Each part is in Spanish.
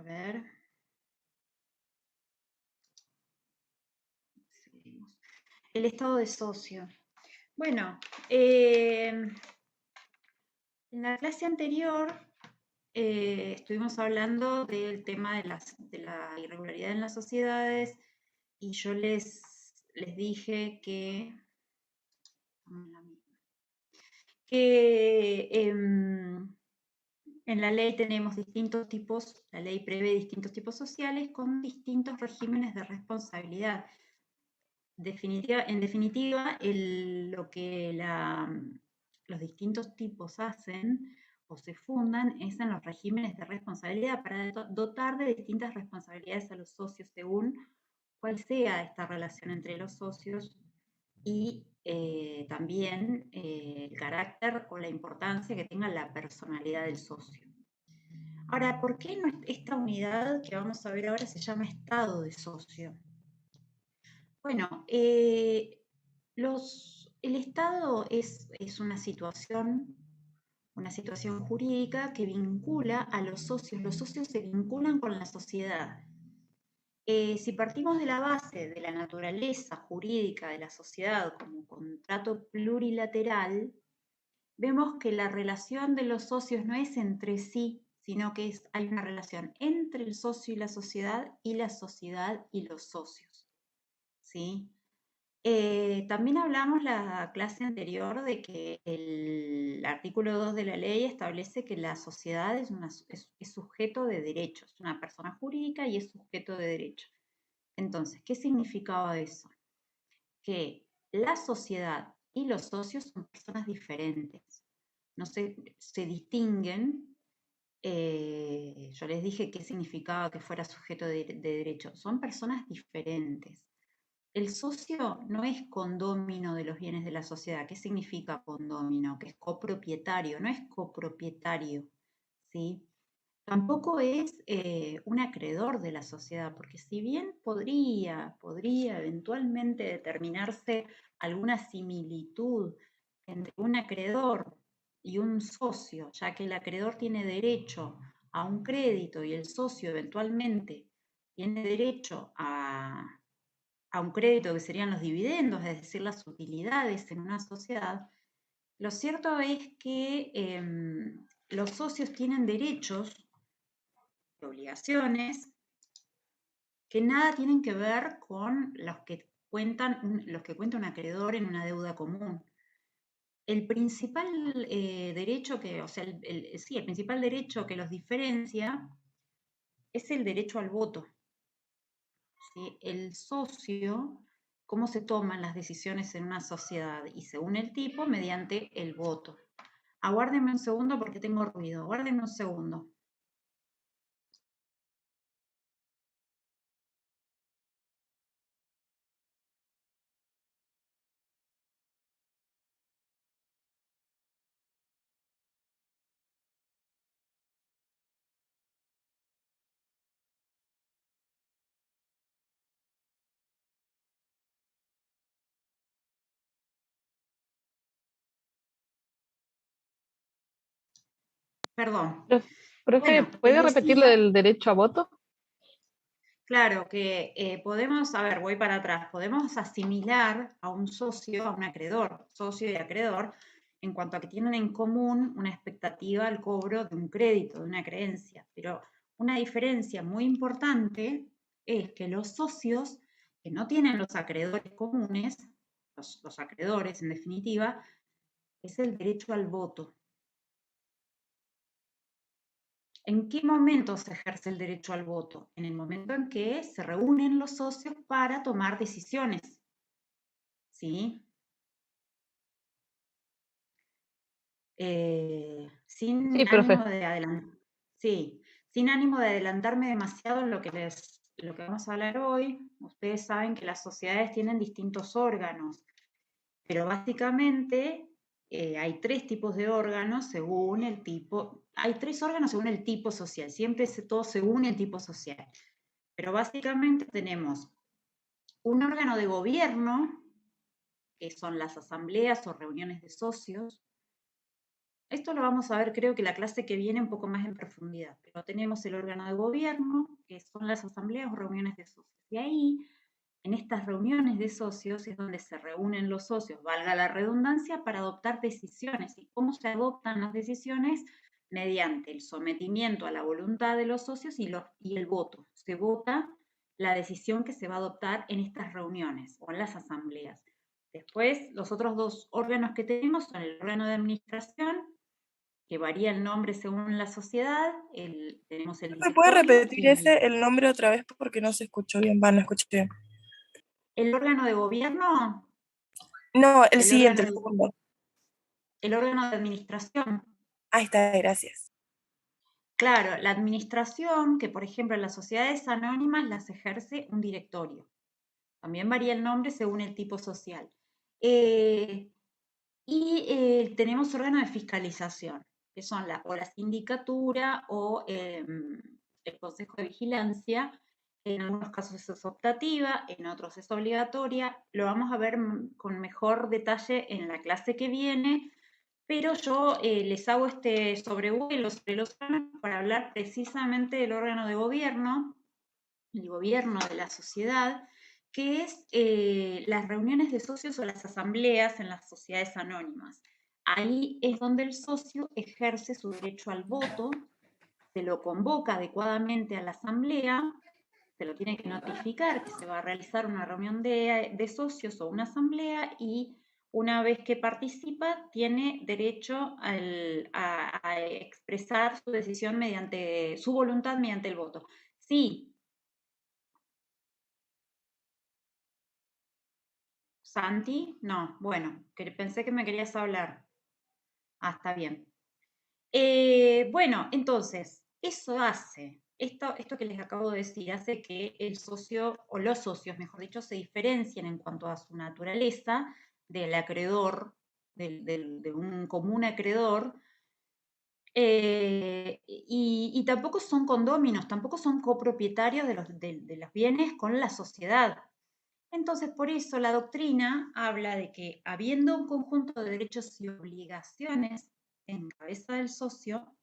ver. Seguimos. El estado de socio. Bueno, en la clase anterior estuvimos hablando del tema de la irregularidad en las sociedades y yo les dije que en la ley tenemos distintos tipos, la ley prevé distintos tipos sociales con distintos regímenes de responsabilidad. En definitiva, lo que los distintos tipos hacen o se fundan es en los regímenes de responsabilidad para dotar de distintas responsabilidades a los socios según cuál sea esta relación entre los socios y también el carácter o la importancia que tenga la personalidad del socio. Ahora, ¿por qué esta unidad que vamos a ver ahora se llama estado de socio? Bueno, el estado es una situación jurídica que vincula a los socios. Los socios se vinculan con la sociedad. Si partimos de la base de la naturaleza jurídica de la sociedad como contrato plurilateral, vemos que la relación de los socios no es entre sí, sino que hay una relación entre el socio y la sociedad y los socios. ¿Sí? También hablamos la clase anterior de que el artículo 2 de la ley establece que la sociedad es sujeto de derechos, es una persona jurídica y es sujeto de derechos. Entonces, ¿qué significaba eso? Que la sociedad y los socios son personas diferentes, no se distinguen. Yo les dije qué significaba que fuera sujeto de derechos, son personas diferentes. El socio no es condómino de los bienes de la sociedad. ¿Qué significa condómino? Que es copropietario, no es copropietario, ¿sí? Tampoco es un acreedor de la sociedad, porque si bien podría eventualmente determinarse alguna similitud entre un acreedor y un socio, ya que el acreedor tiene derecho a un crédito y el socio eventualmente tiene derecho a un crédito que serían los dividendos, es decir, las utilidades en una sociedad, lo cierto es que los socios tienen derechos y obligaciones que nada tienen que ver con los que cuenta un acreedor en una deuda común. El principal derecho el principal derecho que los diferencia es el derecho al voto. ¿Sí? El socio, cómo se toman las decisiones en una sociedad y según el tipo, mediante el voto. Aguárdenme un segundo porque tengo ruido. Aguárdenme un segundo. Perdón. Profe, Bueno, ¿puede les repetir lo decía, del derecho a voto? claro, que podemos, a ver, voy para atrás, podemos asimilar a un socio, a un acreedor, socio y acreedor, en cuanto a que tienen en común una expectativa al cobro de un crédito, de una creencia. Pero una diferencia muy importante es que los socios que no tienen los acreedores comunes, los acreedores en definitiva, es el derecho al voto. ¿En qué momento se ejerce el derecho al voto? En el momento en que se reúnen los socios para tomar decisiones. ¿Sí? Sí, Sin ánimo profe. de sin ánimo de adelantarme demasiado en lo que vamos a hablar hoy, ustedes saben que las sociedades tienen distintos órganos, pero básicamente hay tres tipos de órganos según el tipo, hay tres órganos según el tipo social, siempre todo según el tipo social. Pero básicamente tenemos un órgano de gobierno, que son las asambleas o reuniones de socios, Esto lo vamos a ver, creo que la clase que viene un poco más en profundidad, pero tenemos el órgano de gobierno, que son las asambleas o reuniones de socios. Y ahí, en estas reuniones de socios, es donde se reúnen los socios, valga la redundancia, para adoptar decisiones. ¿Y cómo se adoptan las decisiones? Mediante el sometimiento a la voluntad de los socios y el voto. Se vota la decisión que se va a adoptar en estas reuniones o en las asambleas. Después, los otros dos órganos que tenemos son el órgano de administración, que varía el nombre según la sociedad, tenemos el ¿Me puede directorio repetir y el nombre otra vez? Porque no se escuchó bien, no escuché bien. el órgano de gobierno, No, el el siguiente, órgano el segundo. el órgano de administración. Ahí está, gracias. Claro, la administración, que por ejemplo en las sociedades anónimas las ejerce un directorio. También varía el nombre según el tipo social. Tenemos órganos de fiscalización, que son o la sindicatura o el Consejo de Vigilancia. En algunos casos es optativa, en otros es obligatoria. Lo vamos a ver con mejor detalle en la clase que viene, pero yo les hago este sobrevuelo sobre los órganos para hablar precisamente del órgano de gobierno, el gobierno de la sociedad, que es las reuniones de socios o las asambleas en las sociedades anónimas. Ahí es donde el socio ejerce su derecho al voto, se lo convoca adecuadamente a la asamblea, se lo tiene que notificar que se va a realizar una reunión de socios o una asamblea, y una vez que participa tiene derecho a expresar su decisión mediante su voluntad mediante el voto. Sí. Santi, no, bueno, pensé que me querías hablar. Ah, está bien. Bueno, entonces, eso hace, esto que les acabo de decir, hace que el socio, o los socios, mejor dicho, se diferencien en cuanto a su naturaleza del acreedor, de un común acreedor, y tampoco son condóminos, tampoco son copropietarios de los bienes con la sociedad. Entonces, por eso la doctrina habla de que, habiendo un conjunto de derechos y obligaciones en cabeza del socio,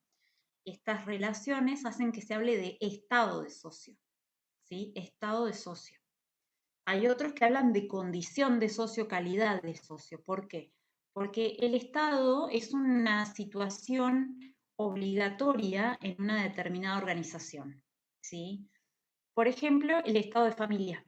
estas relaciones hacen que se hable de estado de socio, ¿sí? Estado de socio. Hay otros que hablan de condición de socio, calidad de socio. ¿Por qué? Porque el estado es una situación obligatoria en una determinada organización, ¿sí? Por ejemplo, el estado de familia.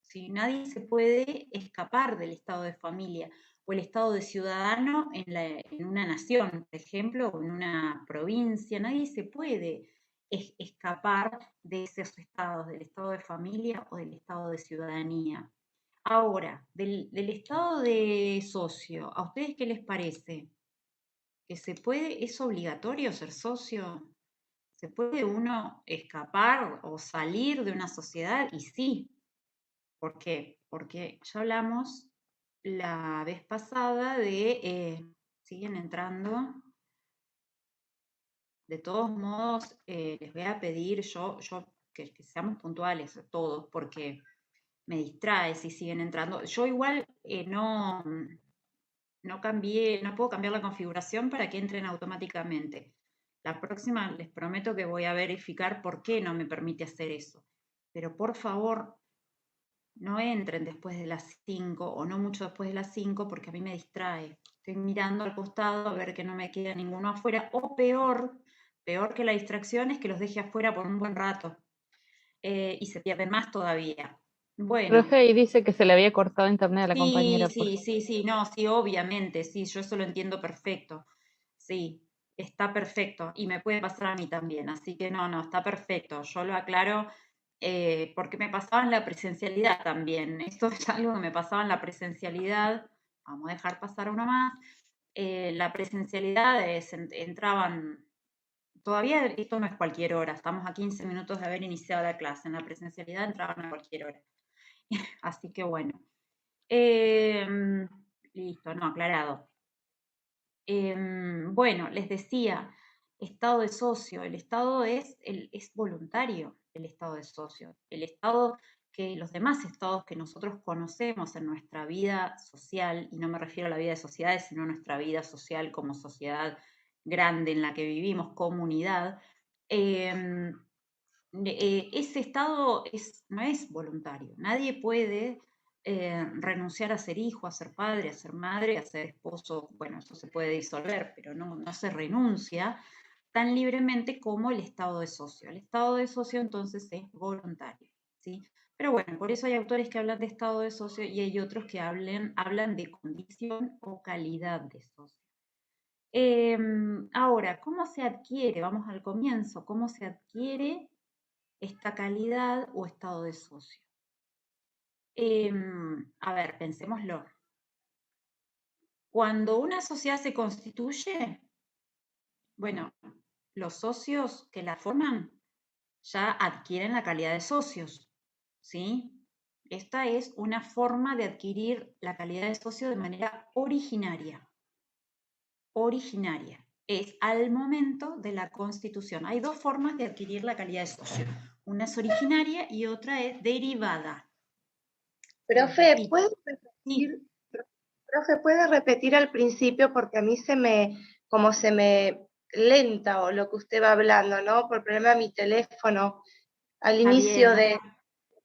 ¿Sí? Nadie se puede escapar del estado de familia o el estado de ciudadano en una nación, por ejemplo, o en una provincia. Nadie se puede escapar de esos estados, del estado de familia o del estado de ciudadanía. Ahora, del estado de socio, ¿a ustedes qué les parece? ¿Que se puede, es obligatorio ser socio? ¿Se puede uno escapar o salir de una sociedad? Y sí. ¿Por qué? Porque ya hablamos la vez pasada siguen entrando. De todos modos, les voy a pedir que seamos puntuales todos, porque me distrae si siguen entrando. Yo igual no cambié, no puedo cambiar la configuración para que entren automáticamente. La próxima les prometo que voy a verificar por qué no me permite hacer eso. Pero por favor, no entren después de las 5 o no mucho después de las 5, porque a mí me distrae. Estoy mirando al costado a ver que no me queda ninguno afuera, o peor que la distracción es que los deje afuera por un buen rato y se pierden más todavía. Bueno, Profe, y dice que se le había cortado internet a la sí, compañera, por sí, sí, sí, no, sí, obviamente, sí, yo eso lo entiendo perfecto. Sí, está perfecto y me puede pasar a mí también, así que no, está perfecto. Yo lo aclaro porque me pasaba en la presencialidad también. Esto es algo que me pasaba en la presencialidad. Vamos a dejar pasar uno más. La presencialidad entraban, todavía esto no es cualquier hora, estamos a 15 minutos de haber iniciado la clase. En la presencialidad entraban a cualquier hora. Así que bueno. Listo, no, aclarado. Bueno, les decía, estado de socio. El estado es voluntario, el estado de socio. El estado que los demás estados que nosotros conocemos en nuestra vida social, y no me refiero a la vida de sociedades, sino a nuestra vida social como sociedad grande en la que vivimos, comunidad, ese estado no es voluntario. Nadie puede renunciar a ser hijo, a ser padre, a ser madre, a ser esposo. Bueno, eso se puede disolver, pero no se renuncia tan libremente como el estado de socio. El estado de socio entonces es voluntario, ¿sí? Pero bueno, por eso hay autores que hablan de estado de socio y hay otros que hablan de condición o calidad de socio. Ahora, ¿cómo se adquiere? Vamos al comienzo. ¿Cómo se adquiere esta calidad o estado de socio? A ver, pensémoslo. Cuando una sociedad se constituye, bueno, los socios que la forman ya adquieren la calidad de socios, ¿sí? Esta es una forma de adquirir la calidad de socio de manera originaria. Originaria. Es al momento de la constitución. Hay dos formas de adquirir la calidad de socio. Una es originaria y otra es derivada. Profe, Sí. ¿puede repetir al principio? Porque a mí como se me lenta o lo que usted va hablando, ¿no? Por problema de mi teléfono, al Está inicio bien. de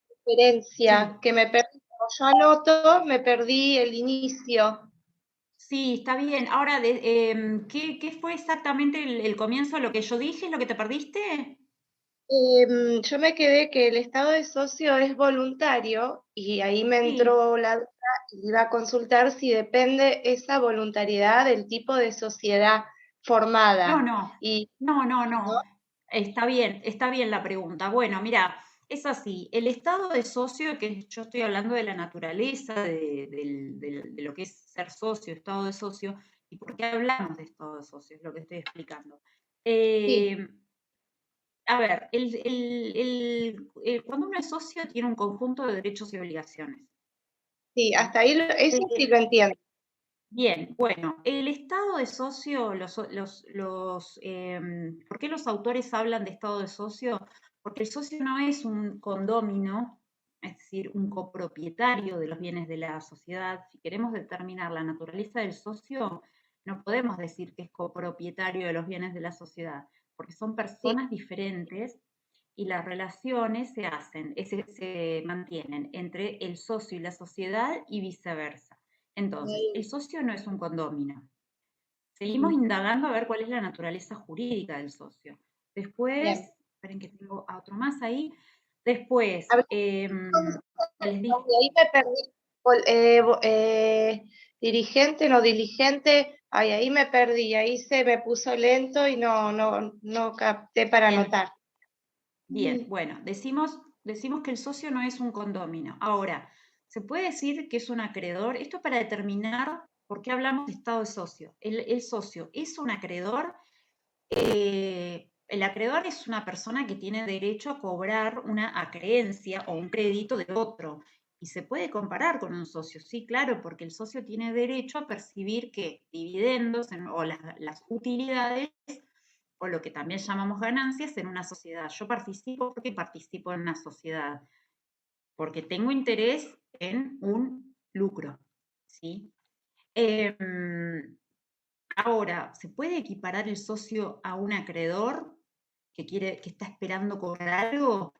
conferencia, Sí. que me perdí, como yo anoto, me perdí el inicio. Sí, está bien. Ahora, ¿qué fue exactamente el comienzo de lo que yo dije? ¿Lo que te perdiste? Yo me quedé que el estado de socio es voluntario y ahí me Sí. entró la duda y iba a consultar si depende esa voluntariedad del tipo de sociedad formada. No. Y, No. Está bien la pregunta. Bueno, mira, es así. El estado de socio, que yo estoy hablando de la naturaleza, de lo que es ser socio, estado de socio, y por qué hablamos de estado de socio, es lo que estoy explicando. sí. A ver, cuando uno es socio tiene un conjunto de derechos y obligaciones. Sí, hasta ahí eso sí lo entiendo. Bien, bueno, el estado de socio, ¿por qué los autores hablan de estado de socio? Porque el socio no es un condómino, es decir, un copropietario de los bienes de la sociedad. Si queremos determinar la naturaleza del socio, no podemos decir que es copropietario de los bienes de la sociedad, porque son personas diferentes y las relaciones se mantienen entre el socio y la sociedad y viceversa. Entonces, el socio no es un condómino. Seguimos indagando a ver cuál es la naturaleza jurídica del socio. Después, Bien. esperen que tengo a otro más ahí. Después, A ver, les dije, ahí me perdí. Dirigente, no diligente, ahí me perdí, ahí se me puso lento y no capté para anotar. bien, bueno, decimos que el socio no es un condómino. Ahora, ¿se puede decir que es un acreedor? Esto para determinar por qué hablamos de estado de socio. El socio es un acreedor. El acreedor es una persona que tiene derecho a cobrar una acreencia o un crédito de otro. Y se puede comparar con un socio, sí, claro, porque el socio tiene derecho a percibir que dividendos o las utilidades o lo que también llamamos ganancias en una sociedad. Yo participo porque participo en una sociedad, porque tengo interés en un lucro, ¿sí? Ahora, ¿se puede equiparar el socio a un acreedor que está esperando cobrar algo?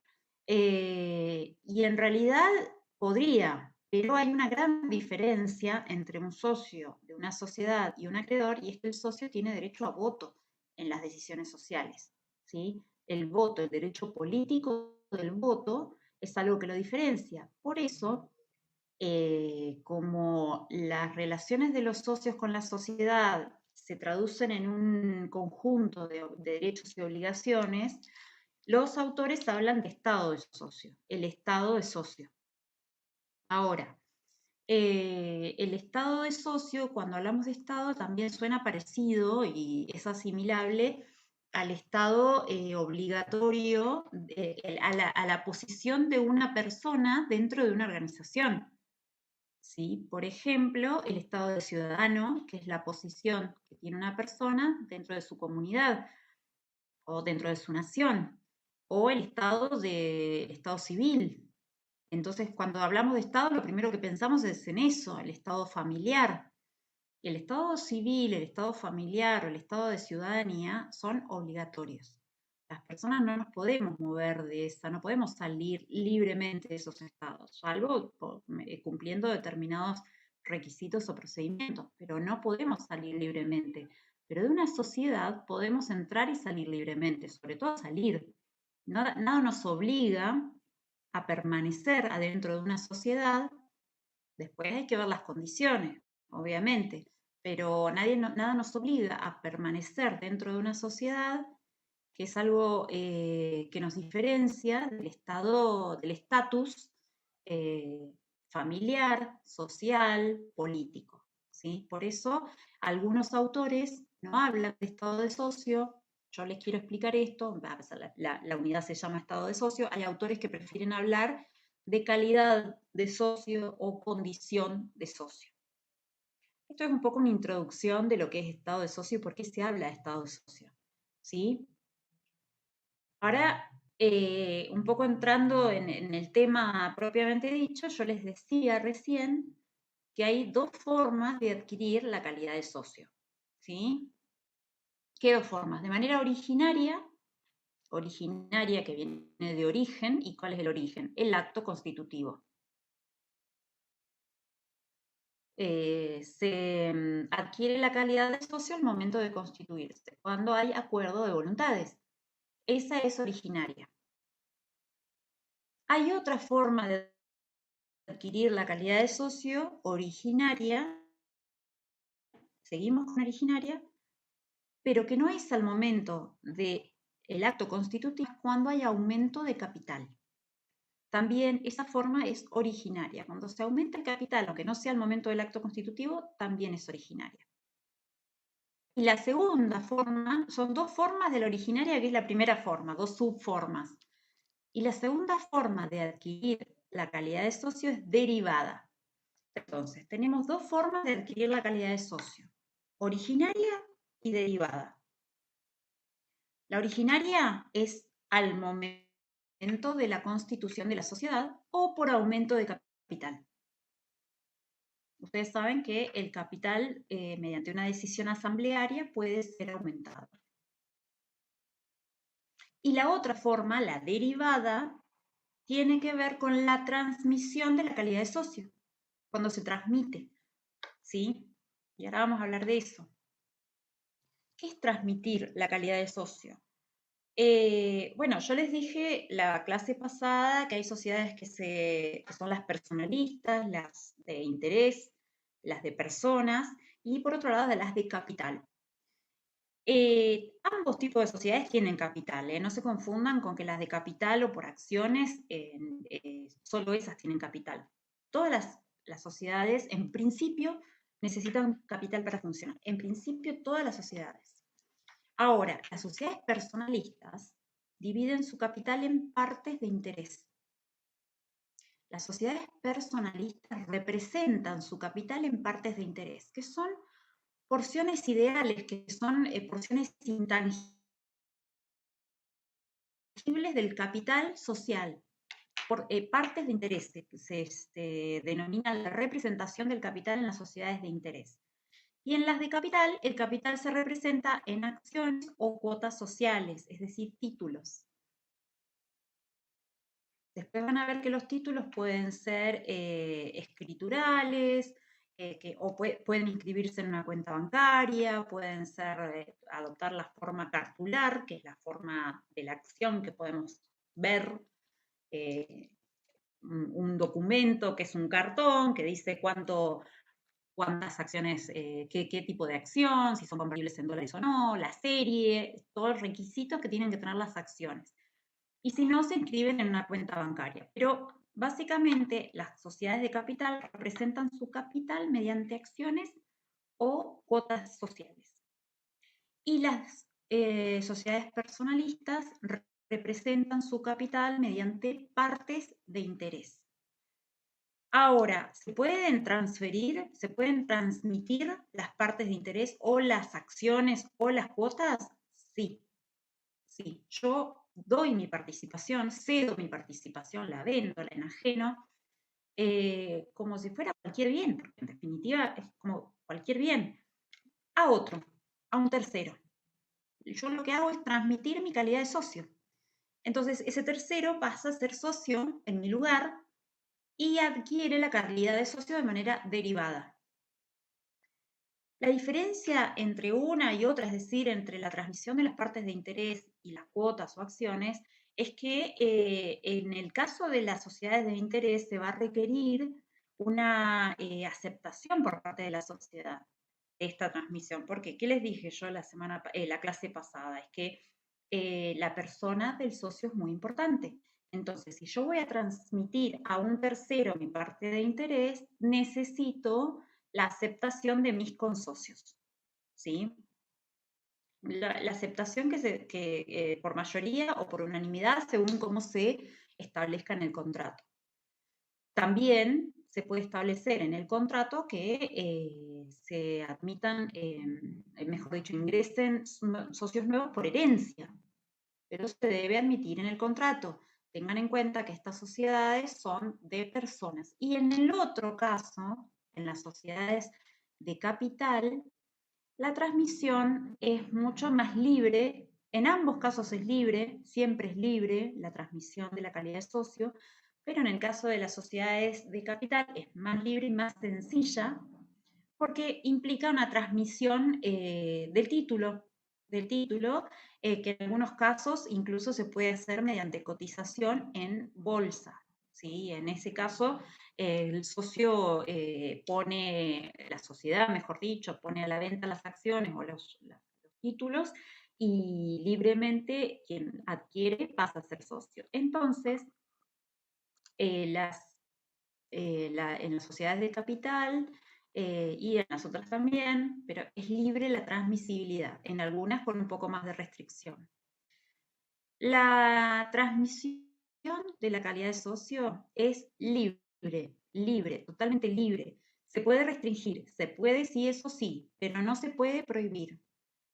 Y en realidad podría, pero hay una gran diferencia entre un socio de una sociedad y un acreedor, y es que el socio tiene derecho a voto en las decisiones sociales, ¿sí? El voto, el derecho político del voto, es algo que lo diferencia. Por eso, como las relaciones de los socios con la sociedad se traducen en un conjunto de derechos y obligaciones, los autores hablan de estado de socio, el estado de socio. Ahora, el estado de socio, cuando hablamos de estado, también suena parecido y es asimilable al estado obligatorio, a la posición de una persona dentro de una organización. ¿Sí? Por ejemplo, el estado de ciudadano, que es la posición que tiene una persona dentro de su comunidad o dentro de su nación, o el estado civil. Entonces, cuando hablamos de estado, lo primero que pensamos es en eso, el estado familiar. El estado civil, el estado familiar o el estado de ciudadanía son obligatorios. Las personas no nos podemos mover de esa, no podemos salir libremente de esos estados, salvo cumpliendo determinados requisitos o procedimientos, pero no podemos salir libremente. Pero de una sociedad podemos entrar y salir libremente, sobre todo salir. Nada nos obliga a permanecer adentro de una sociedad. Después hay que ver las condiciones, obviamente, pero nada nos obliga a permanecer dentro de una sociedad, que es algo que nos diferencia del estatus familiar, social, político, ¿sí? Por eso algunos autores no hablan de estado de socio. Yo les quiero explicar esto, la unidad se llama estado de socio. Hay autores que prefieren hablar de calidad de socio o condición de socio. Esto es un poco una introducción de lo que es estado de socio y por qué se habla de estado de socio, ¿sí? Ahora, un poco entrando en el tema propiamente dicho, yo les decía recién que hay dos formas de adquirir la calidad de socio, ¿sí? ¿Qué dos formas? De manera originaria que viene de origen. ¿Y cuál es el origen? El acto constitutivo. Se adquiere la calidad de socio al momento de constituirse, cuando hay acuerdo de voluntades. Esa es originaria. Hay otra forma de adquirir la calidad de socio originaria, seguimos con originaria, pero que no es al momento del acto constitutivo, cuando hay aumento de capital. También esa forma es originaria. Cuando se aumenta el capital, aunque no sea al momento del acto constitutivo, también es originaria. Y la segunda forma, son dos formas de la originaria, que es la primera forma, dos subformas. Y la segunda forma de adquirir la calidad de socio es derivada. Entonces, tenemos dos formas de adquirir la calidad de socio: originaria y derivada. La originaria es al momento de la constitución de la sociedad o por aumento de capital. Ustedes saben que el capital, mediante una decisión asamblearia, puede ser aumentado. Y la otra forma, la derivada, tiene que ver con la transmisión de la calidad de socio, cuando se transmite, ¿sí? Y ahora vamos a hablar de eso. ¿Qué es transmitir la calidad de socio? Bueno, yo les dije la clase pasada que hay sociedades que son las personalistas, las de interés, las de personas, y por otro lado las de capital. Ambos tipos de sociedades tienen capital, no se confundan con que las de capital o por acciones, solo esas tienen capital. Todas las sociedades, en principio, necesitan capital para funcionar. En principio, todas las sociedades. Ahora, las sociedades personalistas dividen su capital en partes de interés. Las sociedades personalistas representan su capital en partes de interés, que son porciones ideales, que son porciones intangibles del capital social, por partes de interés, se denomina la representación del capital en las sociedades de interés. Y en las de capital, el capital se representa en acciones o cuotas sociales, es decir, títulos. Después van a ver que los títulos pueden ser escriturales, o pueden inscribirse en una cuenta bancaria, pueden ser, adoptar la forma cartular, que es la forma de la acción que podemos ver, un documento que es un cartón, que dice cuántas acciones, qué tipo de acción, si son convertibles en dólares o no, la serie, todos los requisitos que tienen que tener las acciones. Y si no, se inscriben en una cuenta bancaria. Pero básicamente las sociedades de capital representan su capital mediante acciones o cuotas sociales. Y las sociedades personalistas representan su capital mediante partes de interés. Ahora, ¿se pueden transferir, se pueden transmitir las partes de interés o las acciones o las cuotas? Sí, sí. Yo doy mi participación, cedo mi participación, la vendo, la enajeno, como si fuera cualquier bien, porque en definitiva es como cualquier bien, a otro, a un tercero. Yo lo que hago es transmitir mi calidad de socio. Entonces, ese tercero pasa a ser socio en mi lugar y adquiere la calidad de socio de manera derivada. La diferencia entre una y otra, es decir, entre la transmisión de las partes de interés y las cuotas o acciones, es que en el caso de las sociedades de interés se va a requerir una aceptación por parte de la sociedad de esta transmisión. Porque, ¿qué les dije yo la clase pasada? Es que la persona del socio es muy importante. Entonces, si yo voy a transmitir a un tercero mi parte de interés, necesito la aceptación de mis consocios, ¿sí? La aceptación que por mayoría o por unanimidad, según cómo se establezca en el contrato. También se puede establecer en el contrato que se admitan, mejor dicho, ingresen socios nuevos por herencia, pero se debe admitir en el contrato. Tengan en cuenta que estas sociedades son de personas. Y en el otro caso, en las sociedades de capital, la transmisión es mucho más libre. En ambos casos es libre, siempre es libre la transmisión de la calidad de socio, pero en el caso de las sociedades de capital es más libre y más sencilla porque implica una transmisión del título, que en algunos casos incluso se puede hacer mediante cotización en bolsa, ¿sí? En ese caso, el socio pone, la sociedad, mejor dicho, pone a la venta las acciones o los títulos y libremente quien adquiere pasa a ser socio. Entonces, en las sociedades de capital y en las otras también, pero es libre la transmisibilidad, en algunas con un poco más de restricción. La transmisión de la calidad de socio es libre, totalmente libre. Se puede restringir, se puede sí, eso sí, pero no se puede prohibir.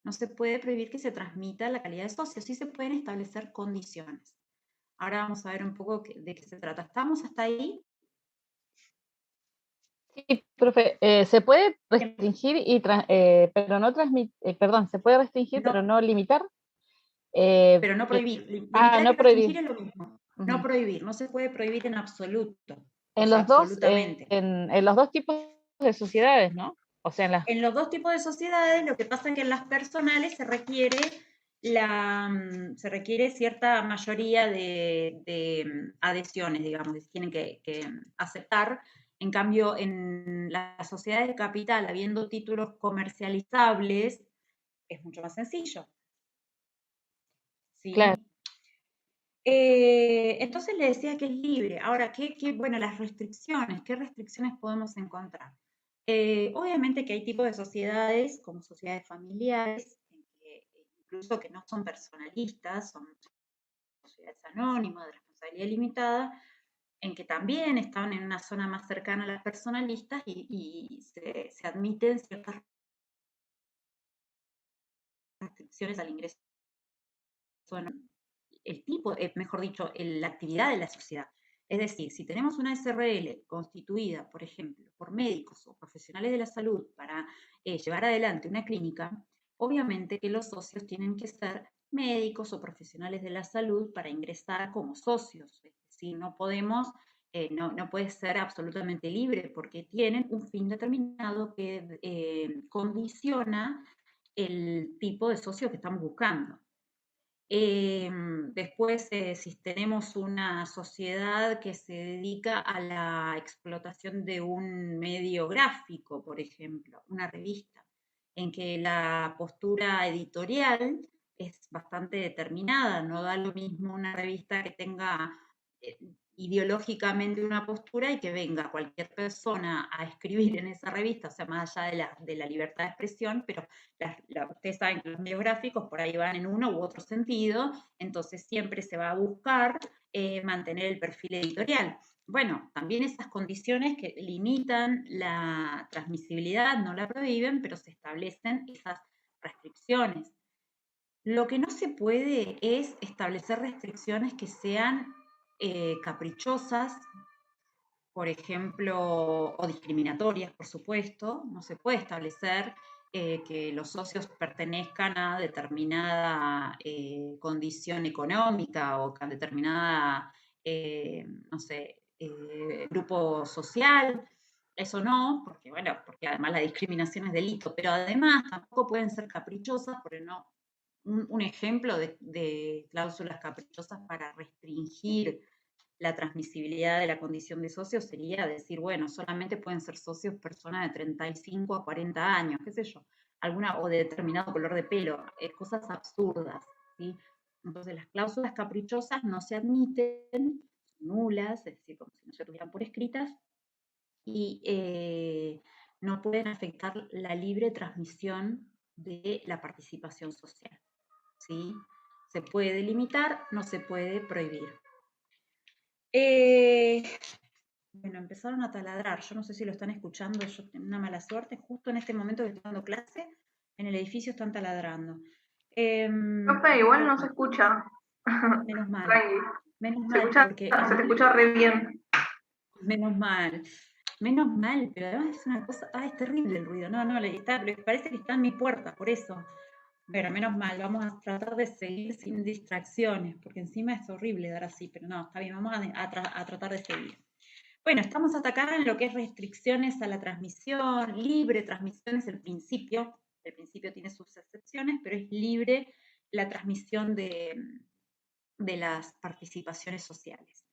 No se puede prohibir que se transmita la calidad de socio, sí se pueden establecer condiciones. Ahora vamos a ver un poco de qué se trata. ¿Estamos hasta ahí? Sí, profe, se puede restringir pero no transmitir, perdón, se puede restringir pero no limitar. Pero no prohibir. Limitar no y restringir prohibir. es lo mismo. No prohibir, no se puede prohibir en absoluto. O En sea, los dos, absolutamente. en los dos tipos de sociedades, ¿no? O sea, En los dos tipos de sociedades, lo que pasa es que en las personales se requiere cierta mayoría de adhesiones, digamos, que se tienen que aceptar. En cambio, en las sociedades de capital, habiendo títulos comercializables, es mucho más sencillo. ¿Sí? claro. Entonces le decía que es libre. Ahora, bueno, las restricciones, ¿qué restricciones podemos encontrar? Obviamente que hay tipos de sociedades, como sociedades familiares, incluso que no son personalistas, son sociedades anónimas, de responsabilidad limitada, en que también están en una zona más cercana a las personalistas y se admiten ciertas restricciones al ingreso en el tipo, mejor dicho, la actividad de la sociedad. Es decir, si tenemos una SRL constituida, por ejemplo, por médicos o profesionales de la salud para llevar adelante una clínica, obviamente que los socios tienen que ser médicos o profesionales de la salud para ingresar como socios. Es decir, no podemos, no puede ser absolutamente libre porque tienen un fin determinado que condiciona el tipo de socio que estamos buscando. Después, si tenemos una sociedad que se dedica a la explotación de un medio gráfico, por ejemplo, una revista, en que la postura editorial es bastante determinada, no da lo mismo una revista que tenga ideológicamente una postura y que venga cualquier persona a escribir en esa revista, o sea, más allá de la libertad de expresión, pero ustedes saben que los medios gráficos por ahí van en uno u otro sentido, entonces siempre se va a buscar mantener el perfil editorial. Bueno, también esas condiciones que limitan la transmisibilidad no la prohíben, pero se establecen esas restricciones. Lo que no se puede es establecer restricciones que sean caprichosas, por ejemplo, o discriminatorias, por supuesto. No se puede establecer que los socios pertenezcan a determinada condición económica o a determinada, no sé, grupo social. Eso no, porque bueno, porque además la discriminación es delito, pero además tampoco pueden ser caprichosas, porque no. Un ejemplo de cláusulas caprichosas para restringir la transmisibilidad de la condición de socio sería decir, bueno, solamente pueden ser socios personas de 35 a 40 años, qué sé yo, alguna, o de determinado color de pelo, cosas absurdas, ¿sí? Entonces las cláusulas caprichosas no se admiten, nulas, es decir, como si no se tuvieran por escritas, y no pueden afectar la libre transmisión de la participación social, ¿sí? Se puede limitar, no se puede prohibir. Bueno, empezaron a taladrar, yo no sé si lo están escuchando, yo tengo una mala suerte, justo en este momento que estoy dando clase, en el edificio están taladrando. Profe, igual no se escucha. Menos mal, Tranqui. menos Se mal, escucha, porque se te escucha re bien. menos mal, pero además es una cosa, es terrible el ruido, no, parece que está en mi puerta, por eso. Pero menos mal, vamos a tratar de seguir sin distracciones, porque encima es horrible dar así, pero no, está bien, vamos a tratar de seguir. Bueno, estamos acá en lo que es restricciones a la transmisión, libre transmisión es el principio tiene sus excepciones, pero es libre la transmisión de las participaciones sociales.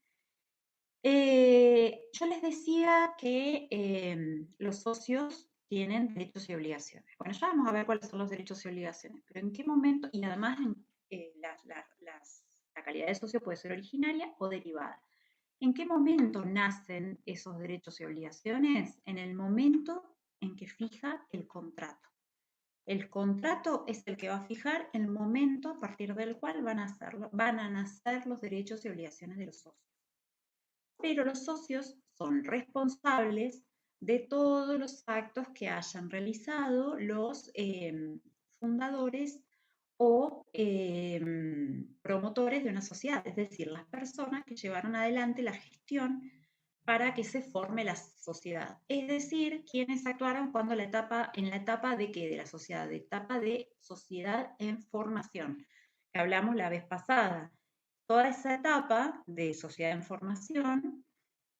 Yo les decía que los socios tienen derechos y obligaciones. Bueno, ya vamos a ver cuáles son los derechos y obligaciones, pero en qué momento, y además la calidad de socio puede ser originaria o derivada. ¿En qué momento nacen esos derechos y obligaciones? En el momento en que fija el contrato. El contrato es el que va a fijar el momento a partir del cual van a nacer los derechos y obligaciones de los socios. Pero los socios son responsables de todos los actos que hayan realizado los fundadores o promotores de una sociedad, es decir, las personas que llevaron adelante la gestión para que se forme la sociedad. Es decir, quienes actuaron en la etapa de ¿qué? De la sociedad, de etapa de sociedad en formación, que hablamos la vez pasada. Toda esa etapa de sociedad en formación,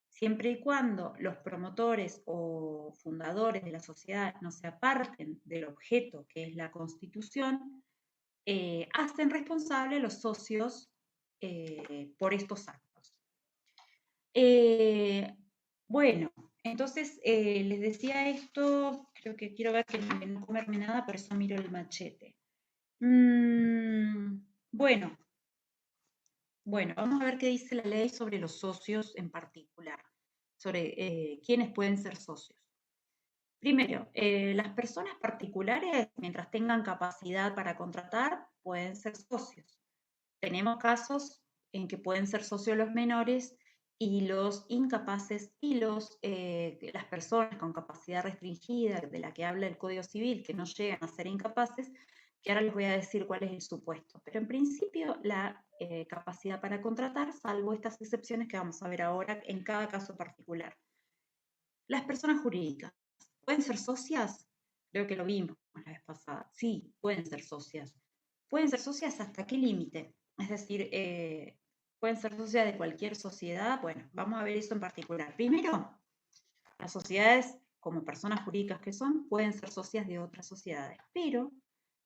siempre y cuando los promotores o fundadores de la sociedad no se aparten del objeto que es la constitución, hacen responsable los socios por estos actos. Bueno, entonces les decía esto, creo que quiero ver que no comerme nada, por eso miro el machete. Bueno, vamos a ver qué dice la ley sobre los socios en particular, sobre quiénes pueden ser socios. Primero, las personas particulares, mientras tengan capacidad para contratar, pueden ser socios. Tenemos casos en que pueden ser socios los menores y los incapaces y las personas con capacidad restringida, de la que habla el Código Civil, que no llegan a ser incapaces, que ahora les voy a decir cuál es el supuesto. Pero en principio la capacidad para contratar, salvo estas excepciones que vamos a ver ahora en cada caso particular. Las personas jurídicas, ¿pueden ser socias? Creo que lo vimos la vez pasada. Sí, pueden ser socias. ¿Pueden ser socias hasta qué límite? Es decir, ¿pueden ser socias de cualquier sociedad? Bueno, vamos a ver eso en particular. Primero, las sociedades, como personas jurídicas que son, pueden ser socias de otras sociedades, pero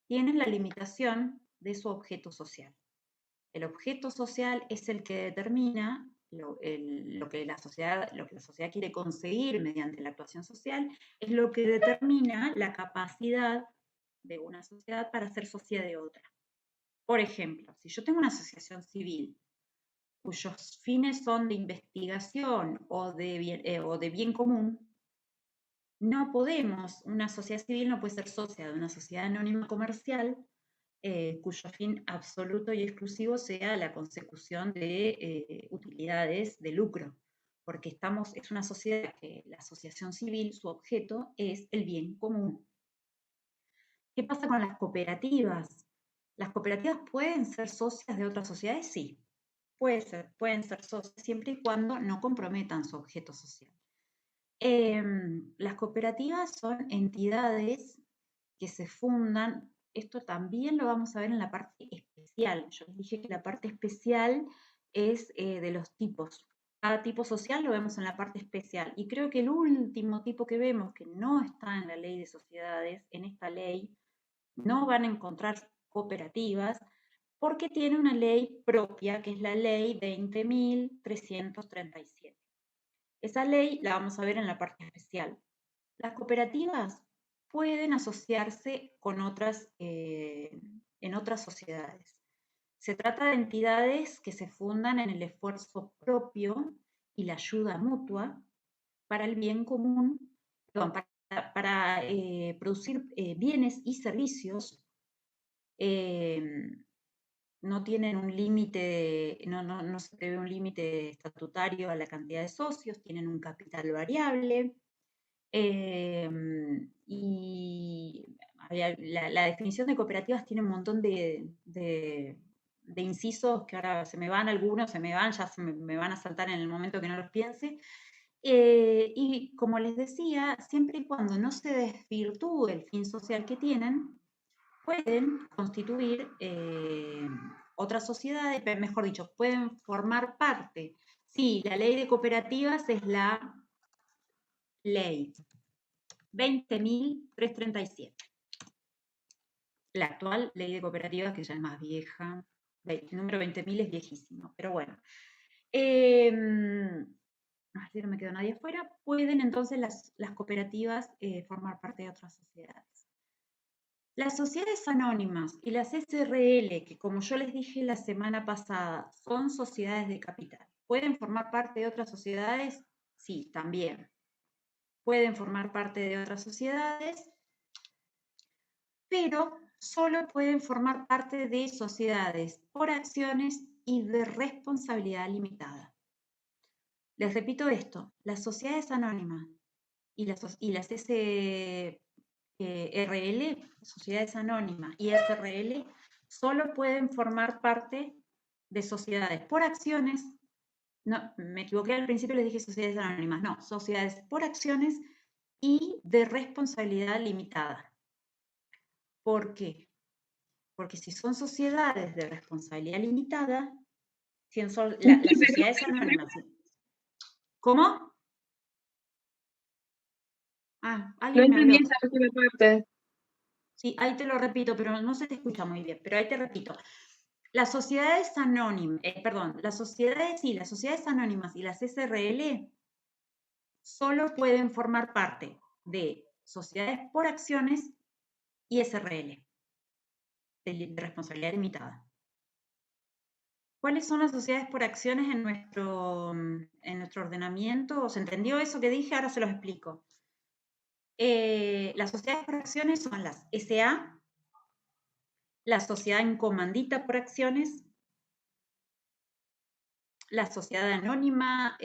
tienen la limitación de su objeto social. El objeto social es el que determina lo que la sociedad quiere conseguir mediante la actuación social, es lo que determina la capacidad de una sociedad para ser socia de otra. Por ejemplo, si yo tengo una asociación civil cuyos fines son de investigación o de bien común, no podemos, una sociedad civil no puede ser socia de una sociedad anónima comercial cuyo fin absoluto y exclusivo sea la consecución de utilidades de lucro, porque es una sociedad que la asociación civil, su objeto es el bien común. ¿Qué pasa con las cooperativas? ¿Las cooperativas pueden ser socias de otras sociedades? Sí. pueden ser socios siempre y cuando no comprometan su objeto social. Las cooperativas son entidades que se fundan, esto también lo vamos a ver en la parte especial. Yo les dije que la parte especial es de los tipos. Cada tipo social lo vemos en la parte especial. Y creo que el último tipo que vemos, que no está en la ley de sociedades, en esta ley, no van a encontrar cooperativas, porque tiene una ley propia, que es la ley 20.337. Esa ley la vamos a ver en la parte especial. Las cooperativas pueden asociarse con otras, en otras sociedades. Se trata de entidades que se fundan en el esfuerzo propio y la ayuda mutua para el bien común, perdón, para producir bienes y servicios. No tienen un límite, no se prevé un límite estatutario a la cantidad de socios, tienen un capital variable. Y la definición de cooperativas tiene un montón de incisos que ahora se me van algunos, ya me van a saltar en el momento que no los piense. Y como les decía, siempre y cuando no se desvirtúe el fin social que tienen, pueden constituir otras sociedades, mejor dicho, pueden formar parte. Sí, la ley de cooperativas es la ley 20.337. La actual ley de cooperativas, que ya es más vieja, el número 20.000 es viejísimo, pero bueno. Así no me quedó nadie afuera. Pueden entonces las cooperativas formar parte de otras sociedades. Las sociedades anónimas y las SRL, que como yo les dije la semana pasada, son sociedades de capital, ¿pueden formar parte de otras sociedades? Sí, también. Pueden formar parte de otras sociedades, pero solo pueden formar parte de sociedades por acciones y de responsabilidad limitada. Les repito esto, las sociedades anónimas y las SRL, sociedades anónimas y SRL, solo pueden formar parte de sociedades por acciones. No, me equivoqué al principio, les dije sociedades anónimas, no, sociedades por acciones y de responsabilidad limitada. ¿Por qué? Porque si son sociedades de responsabilidad limitada, si son las sociedades anónimas. ¿Cómo? No alguien me entendí habló. esa última parte. Sí, ahí te lo repito, pero no se te escucha muy bien, pero ahí te repito. Las sociedades anónimas, las sociedades anónimas y las SRL solo pueden formar parte de sociedades por acciones y SRL, de responsabilidad limitada. ¿Cuáles son las sociedades por acciones en nuestro ordenamiento? ¿Se entendió eso que dije? Ahora se los explico. Las sociedades por acciones son las SA, la sociedad en comandita por acciones, la sociedad anónima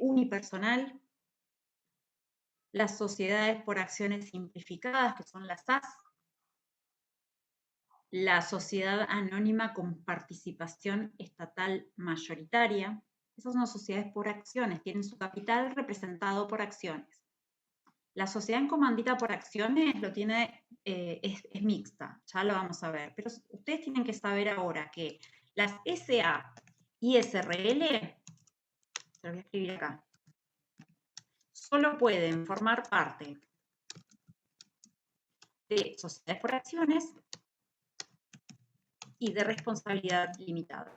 unipersonal, las sociedades por acciones simplificadas, que son las SAS, la sociedad anónima con participación estatal mayoritaria. Esas son las sociedades por acciones, tienen su capital representado por acciones. La sociedad en comandita por acciones es mixta, ya lo vamos a ver, pero ustedes tienen que saber ahora que las SA y SRL, se lo voy a escribir acá, solo pueden formar parte de sociedades por acciones y de responsabilidad limitada.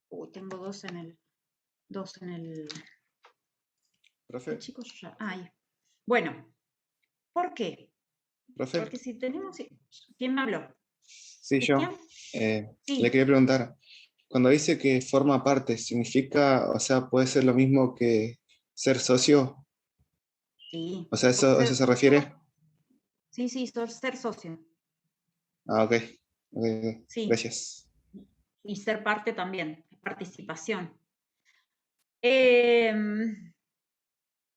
Uy, tengo dos en el... ¿Profe? Chicos, ya... Ahí. Bueno, ¿por qué? ¿Profe? Porque si tenemos... ¿Quién me habló? Sí, yo. Sí. Le quería preguntar, cuando dice que forma parte, ¿significa, o sea, puede ser lo mismo que ser socio? Sí. O sea, ¿eso se refiere? Sí, ser socio. Ah, ok. Sí. Gracias. Y ser parte también, participación.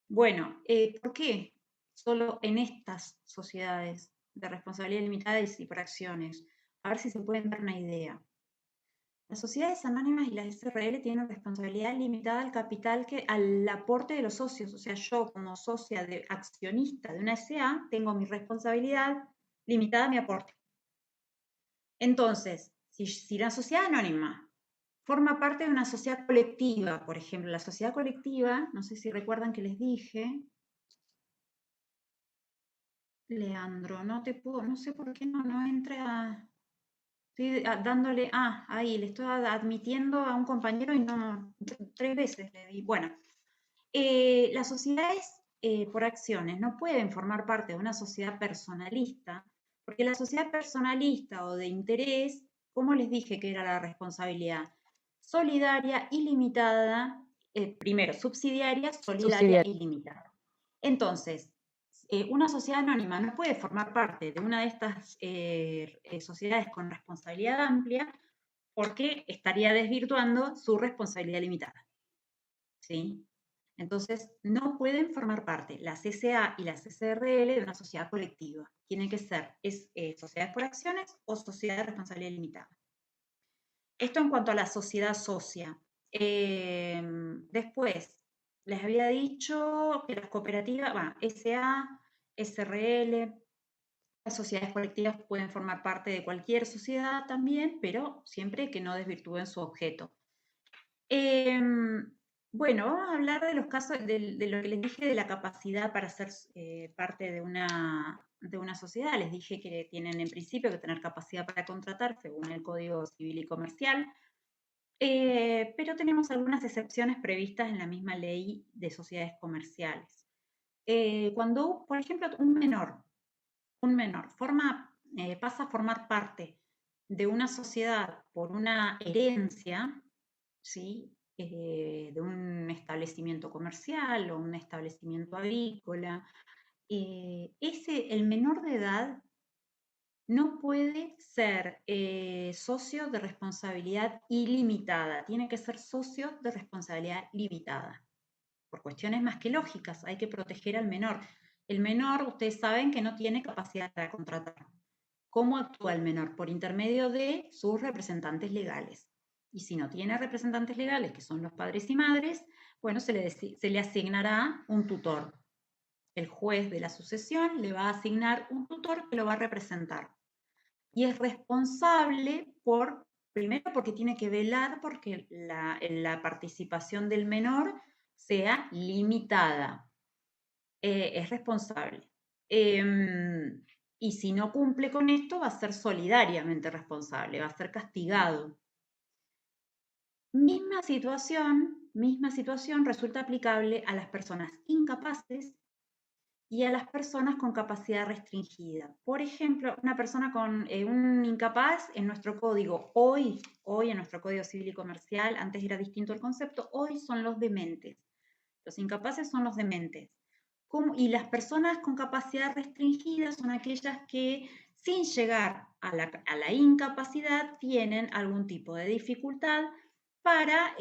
Bueno, ¿por qué solo en estas sociedades de responsabilidad limitada y por acciones? A ver si se pueden dar una idea. Las sociedades anónimas y las SRL tienen responsabilidad limitada al capital, al aporte de los socios. O sea, yo como socia accionista de una SA tengo mi responsabilidad limitada a mi aporte. Entonces, si la sociedad anónima forma parte de una sociedad colectiva, por ejemplo, la sociedad colectiva, no sé si recuerdan que les dije, Leandro, no sé por qué no entra. Estoy dándole, ahí, le estoy admitiendo a un compañero y no, 3 veces le di. Bueno, las sociedades por acciones no pueden formar parte de una sociedad personalista, porque la sociedad personalista o de interés, ¿cómo les dije que era la responsabilidad? Solidaria, ilimitada, primero, subsidiaria, solidaria, ilimitada. Entonces, una sociedad anónima no puede formar parte de una de estas sociedades con responsabilidad amplia porque estaría desvirtuando su responsabilidad limitada. ¿Sí? Entonces, no pueden formar parte las SA y las SRL de una sociedad colectiva. Tienen que ser sociedades por acciones o sociedades de responsabilidad limitada. Esto en cuanto a la sociedad socia. Después, les había dicho que las cooperativas, SA, SRL, las sociedades colectivas pueden formar parte de cualquier sociedad también, pero siempre que no desvirtúen su objeto. Bueno, vamos a hablar de los casos, de lo que les dije de la capacidad para ser parte de una sociedad. Les dije que tienen en principio que tener capacidad para contratar según el Código Civil y Comercial, pero tenemos algunas excepciones previstas en la misma ley de sociedades comerciales. Cuando, por ejemplo, un menor pasa a formar parte de una sociedad por una herencia, ¿sí? De un establecimiento comercial o un establecimiento agrícola, el menor de edad no puede ser socio de responsabilidad ilimitada, tiene que ser socio de responsabilidad limitada. Por cuestiones más que lógicas, hay que proteger al menor. El menor, ustedes saben que no tiene capacidad para contratar. ¿Cómo actúa el menor? Por intermedio de sus representantes legales. Y si no tiene representantes legales, que son los padres y madres, bueno, se le asignará un tutor. El juez de la sucesión le va a asignar un tutor que lo va a representar. Y es responsable primero porque tiene que velar porque la participación del menor sea limitada. Es responsable. Y si no cumple con esto, va a ser solidariamente responsable, va a ser castigado. Misma situación resulta aplicable a las personas incapaces y a las personas con capacidad restringida. Por ejemplo, una persona con un incapaz en nuestro código, hoy en nuestro Código Civil y Comercial, antes era distinto el concepto, hoy son los dementes. Los incapaces son los dementes. Y las personas con capacidad restringida son aquellas que, sin llegar a la incapacidad, tienen algún tipo de dificultad para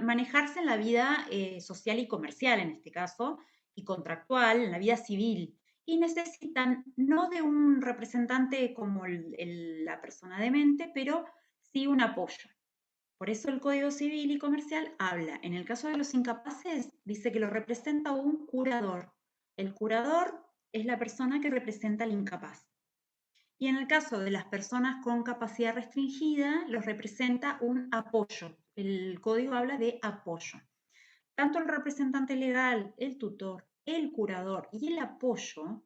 manejarse en la vida social y comercial, en este caso, y contractual, en la vida civil, y necesitan no de un representante como la persona demente, pero sí un apoyo. Por eso el Código Civil y Comercial habla, en el caso de los incapaces, dice que lo representa un curador. El curador es la persona que representa al incapaz. Y en el caso de las personas con capacidad restringida, los representa un apoyo. El código habla de apoyo. Tanto el representante legal, el tutor, el curador y el apoyo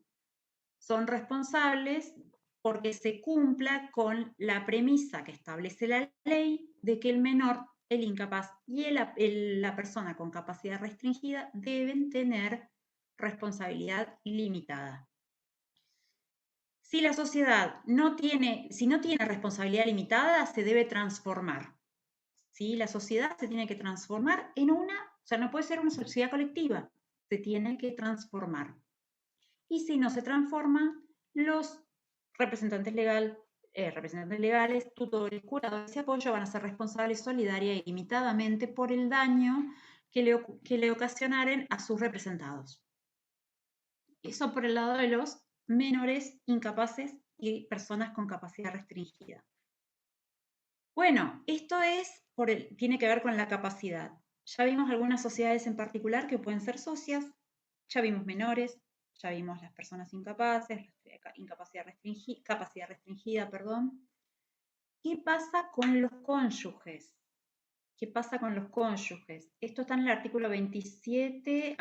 son responsables porque se cumpla con la premisa que establece la ley de que el menor, el incapaz y la persona con capacidad restringida deben tener responsabilidad limitada. Si la sociedad si no tiene responsabilidad limitada, se debe transformar. ¿Sí? La sociedad se tiene que transformar en o sea, no puede ser una sociedad colectiva, se tiene que transformar. Y si no se transforma, los representantes legales, tutores, curadores y apoyo van a ser responsables solidaria y limitadamente por el daño que le ocasionaren a sus representados. Eso por el lado de los menores incapaces y personas con capacidad restringida. Bueno, esto es tiene que ver con la capacidad. Ya vimos algunas sociedades en particular que pueden ser socias, ya vimos menores, ya vimos las personas incapaces, capacidad restringida, perdón. ¿Qué pasa con los cónyuges? ¿Qué pasa con los cónyuges? Esto está en el artículo 27.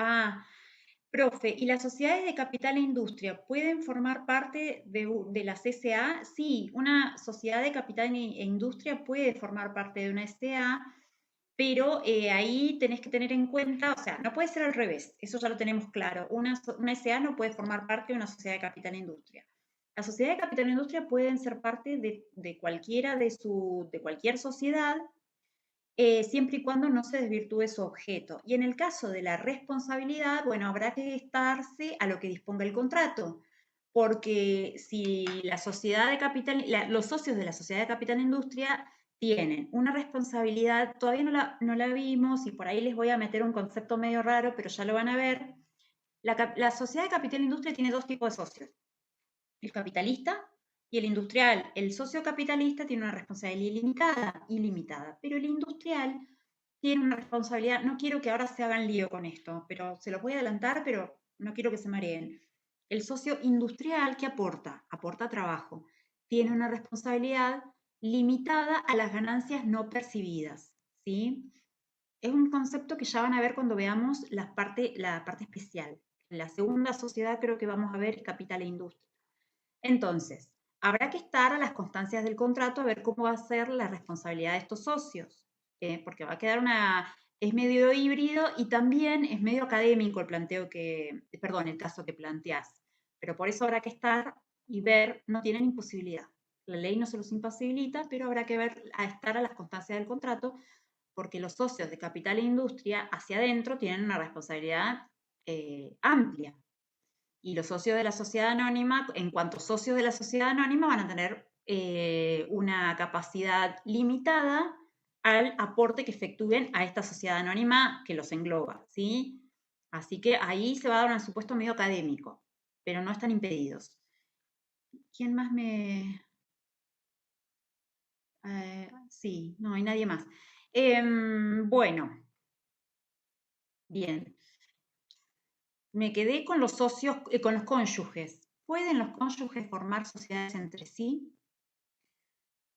Profe, ¿y las sociedades de capital e industria pueden formar parte de las SA? Sí, una sociedad de capital e industria puede formar parte de una SA, pero ahí tenés que tener en cuenta, o sea, no puede ser al revés, eso ya lo tenemos claro. Una SA no puede formar parte de una sociedad de capital e industria. Las sociedades de capital e industria pueden ser parte de cualquiera de cualquier sociedad, siempre y cuando no se desvirtúe su objeto. Y en el caso de la responsabilidad, bueno, habrá que estarse a lo que disponga el contrato, porque si la sociedad de capital, los socios de la sociedad de capital e industria tienen una responsabilidad, todavía no la vimos y por ahí les voy a meter un concepto medio raro, pero ya lo van a ver. La sociedad de capital e industria tiene dos tipos de socios, el capitalista y el industrial. El socio capitalista tiene una responsabilidad ilimitada, pero el industrial tiene una responsabilidad, no quiero que ahora se hagan lío con esto, pero se los voy a adelantar, pero no quiero que se mareen. El socio industrial, ¿qué aporta? Aporta trabajo. Tiene una responsabilidad limitada a las ganancias no percibidas, ¿sí? Es un concepto que ya van a ver cuando veamos la parte especial. La segunda sociedad creo que vamos a ver capital e industria. Entonces, habrá que estar a las constancias del contrato a ver cómo va a ser la responsabilidad de estos socios, porque va a quedar es medio híbrido y también es medio académico el el caso que planteás. Pero por eso habrá que estar y ver, no tienen imposibilidad. La ley no se los imposibilita, pero habrá que estar a las constancias del contrato, porque los socios de capital e industria hacia adentro tienen una responsabilidad amplia. Y los socios de la sociedad anónima, en cuanto socios de la sociedad anónima, van a tener una capacidad limitada al aporte que efectúen a esta sociedad anónima que los engloba, ¿sí? Así que ahí se va a dar un supuesto medio académico, pero no están impedidos. ¿Quién más me...? Sí, no hay nadie más. Bueno, bien. Me quedé con los socios, con los cónyuges. ¿Pueden los cónyuges formar sociedades entre sí?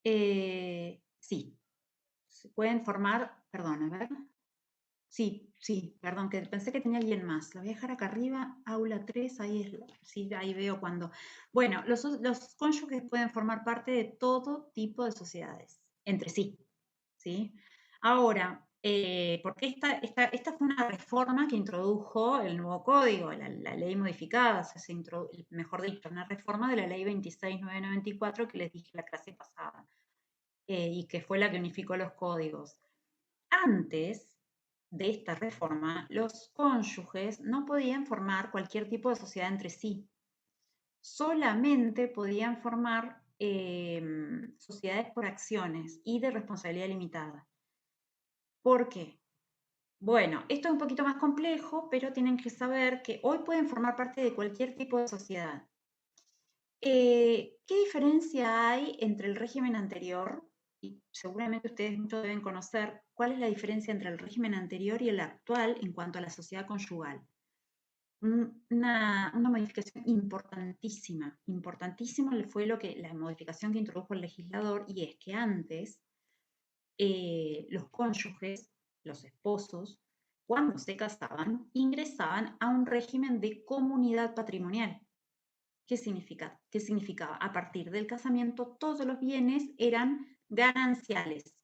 Sí. Se pueden formar, perdón, a ver. Sí, perdón, que pensé que tenía alguien más. La voy a dejar acá arriba, aula 3, sí, ahí veo cuando. Bueno, los cónyuges pueden formar parte de todo tipo de sociedades, entre sí, ¿sí? Ahora, porque esta fue una reforma que introdujo el nuevo código, la ley modificada, mejor dicho, una reforma de la ley 26.994 que les dije la clase pasada, y que fue la que unificó los códigos. Antes de esta reforma, los cónyuges no podían formar cualquier tipo de sociedad entre sí. Solamente podían formar sociedades por acciones y de responsabilidad limitada. ¿Por qué? Bueno, esto es un poquito más complejo, pero tienen que saber que hoy pueden formar parte de cualquier tipo de sociedad. ¿Qué diferencia hay entre el régimen anterior? Y seguramente ustedes muchos deben conocer cuál es la diferencia entre el régimen anterior y el actual en cuanto a la sociedad conyugal. Una modificación importantísima fue la modificación que introdujo el legislador, y es que antes los cónyuges, los esposos, cuando se casaban, ingresaban a un régimen de comunidad patrimonial. ¿Qué significa? ¿Qué significaba? A partir del casamiento todos los bienes eran gananciales.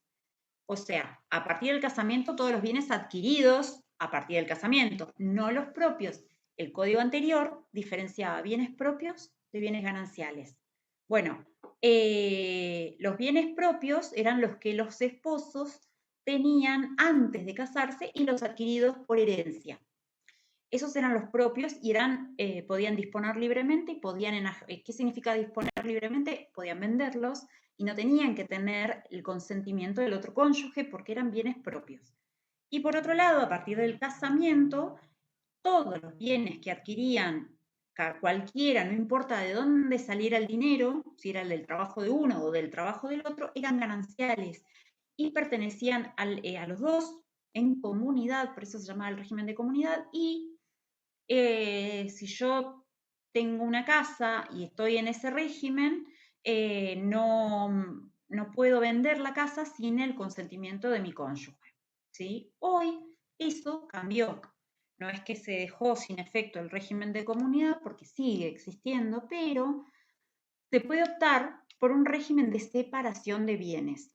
O sea, a partir del casamiento todos los bienes adquiridos a partir del casamiento, no los propios. El código anterior diferenciaba bienes propios de bienes gananciales. Bueno, los bienes propios eran los que los esposos tenían antes de casarse y los adquiridos por herencia. Esos eran los propios y podían disponer libremente y ¿qué significa disponer libremente? Podían venderlos y no tenían que tener el consentimiento del otro cónyuge porque eran bienes propios. Y por otro lado, a partir del casamiento, todos los bienes que adquirían cualquiera, no importa de dónde saliera el dinero, si era el del trabajo de uno o del trabajo del otro, eran gananciales y pertenecían a los dos en comunidad, por eso se llamaba el régimen de comunidad, y si yo tengo una casa y estoy en ese régimen, no puedo vender la casa sin el consentimiento de mi cónyuge, ¿sí? Hoy eso cambió. No es que se dejó sin efecto el régimen de comunidad, porque sigue existiendo, pero se puede optar por un régimen de separación de bienes.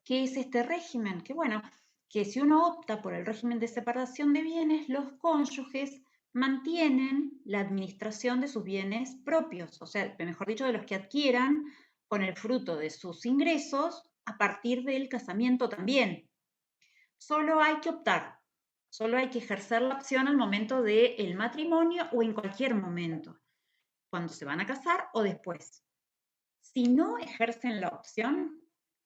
¿Qué es este régimen? Que bueno, que si uno opta por el régimen de separación de bienes, los cónyuges mantienen la administración de sus bienes propios, o sea, mejor dicho, de los que adquieran con el fruto de sus ingresos a partir del casamiento también. Solo hay que optar, solo hay que ejercer la opción al momento del matrimonio o en cualquier momento, cuando se van a casar o después. Si no ejercen la opción,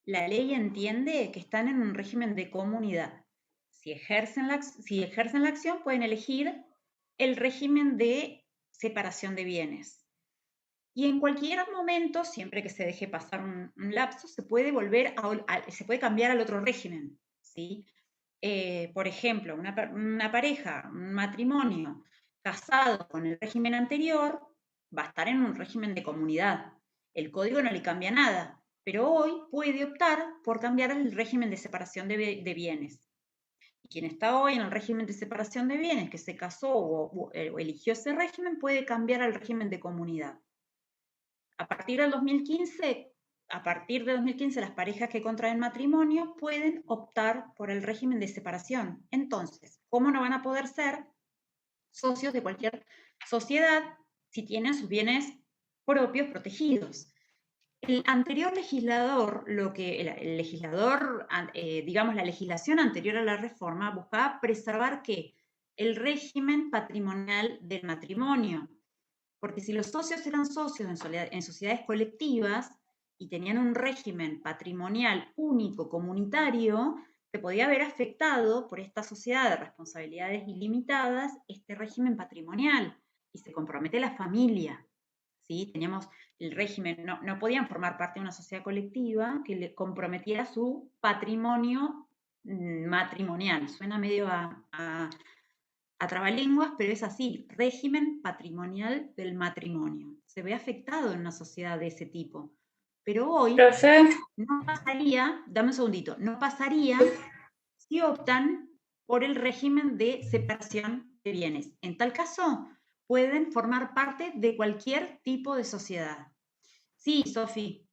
la ley entiende que están en un régimen de comunidad. Si ejercen la acción, pueden elegir el régimen de separación de bienes. Y en cualquier momento, siempre que se deje pasar un lapso, se puede se puede cambiar al otro régimen, ¿sí? Por ejemplo, una pareja, un matrimonio casado con el régimen anterior, va a estar en un régimen de comunidad. El código no le cambia nada, pero hoy puede optar por cambiar el régimen de separación de bienes. Y quien está hoy en el régimen de separación de bienes, que se casó o eligió ese régimen, puede cambiar al régimen de comunidad. A partir de 2015, las parejas que contraen matrimonio pueden optar por el régimen de separación. Entonces, ¿cómo no van a poder ser socios de cualquier sociedad si tienen sus bienes propios protegidos? El anterior legislador, digamos, la legislación anterior a la reforma buscaba preservar ¿qué? El régimen patrimonial del matrimonio. Porque si los socios eran socios en sociedades colectivas y tenían un régimen patrimonial único, comunitario, se podía haber afectado por esta sociedad de responsabilidades ilimitadas este régimen patrimonial y se compromete la familia. ¿Sí? Teníamos el régimen, no podían formar parte de una sociedad colectiva que le comprometiera su patrimonio matrimonial. Suena medio a trabalenguas, pero es así, régimen patrimonial del matrimonio. Se ve afectado en una sociedad de ese tipo. Pero hoy Profe, no pasaría, dame un segundito, no pasaría si optan por el régimen de separación de bienes. En tal caso, pueden formar parte de cualquier tipo de sociedad. Sí, Sofi.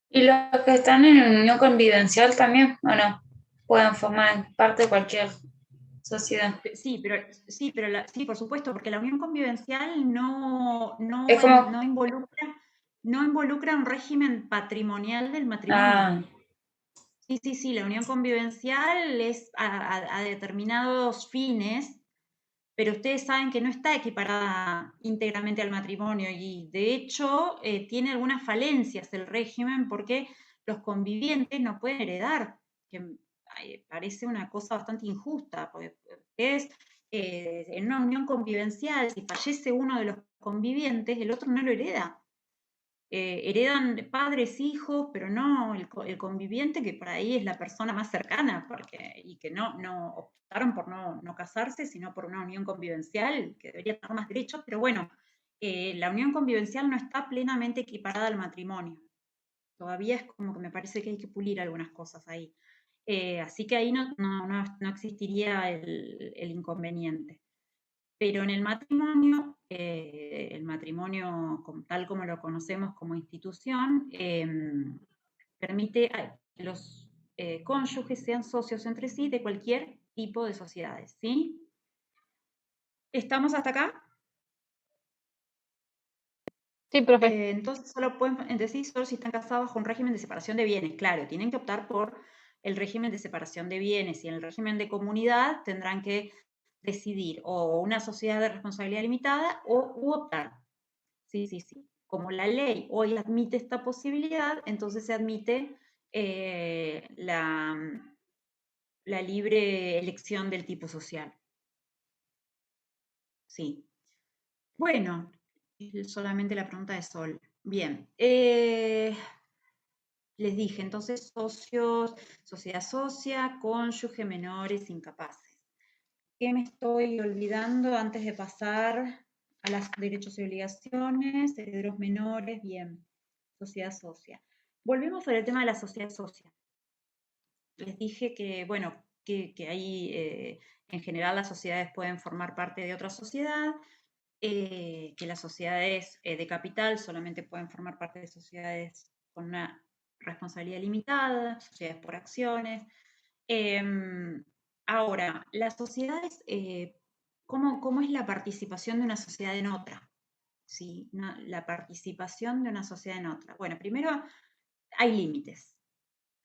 ¿y los que están en unión convivencial también, o no? Pueden formar parte de cualquier sociedad. Sí, por supuesto, porque la unión convivencial no Es como- involucra un régimen patrimonial del matrimonio. Sí, la unión convivencial es a determinados fines, pero ustedes saben que no está equiparada íntegramente al matrimonio y de hecho tiene algunas falencias el régimen porque los convivientes no pueden heredar, que parece una cosa bastante injusta, porque ustedes en una unión convivencial, si fallece uno de los convivientes, el otro no lo hereda. Heredan padres, hijos, pero no el conviviente, que por ahí es la persona más cercana, y que no optaron por no casarse, sino por una unión convivencial, que debería tener más derechos, pero bueno, la unión convivencial no está plenamente equiparada al matrimonio. Todavía es como que me parece que hay que pulir algunas cosas ahí. Así que ahí no existiría el inconveniente. Pero en el matrimonio tal como lo conocemos como institución, permite que los cónyuges sean socios entre sí de cualquier tipo de sociedades, ¿sí? ¿Estamos hasta acá? Sí, profe. Entonces solo pueden decir solo si están casados bajo un régimen de separación de bienes. Claro, tienen que optar por el régimen de separación de bienes y en el régimen de comunidad tendrán que decidir o una sociedad de responsabilidad limitada u optar. Sí. Como la ley hoy admite esta posibilidad, entonces se admite la libre elección del tipo social. Sí. Bueno, solamente la pregunta de Sol. Bien. Les dije, entonces, socios, sociedad socia, cónyuge, menores, incapaces. ¿Qué me estoy olvidando antes de pasar a los derechos y obligaciones? Herederos menores, bien. Sociedad socia. Volvemos sobre el tema de la sociedad socia. Les dije que, bueno, que ahí en general las sociedades pueden formar parte de otra sociedad, que las sociedades de capital solamente pueden formar parte de sociedades con una responsabilidad limitada, sociedades por acciones. Ahora, las sociedades, ¿cómo es la participación de una sociedad en otra? ¿Sí? La participación de una sociedad en otra. Bueno, primero hay límites.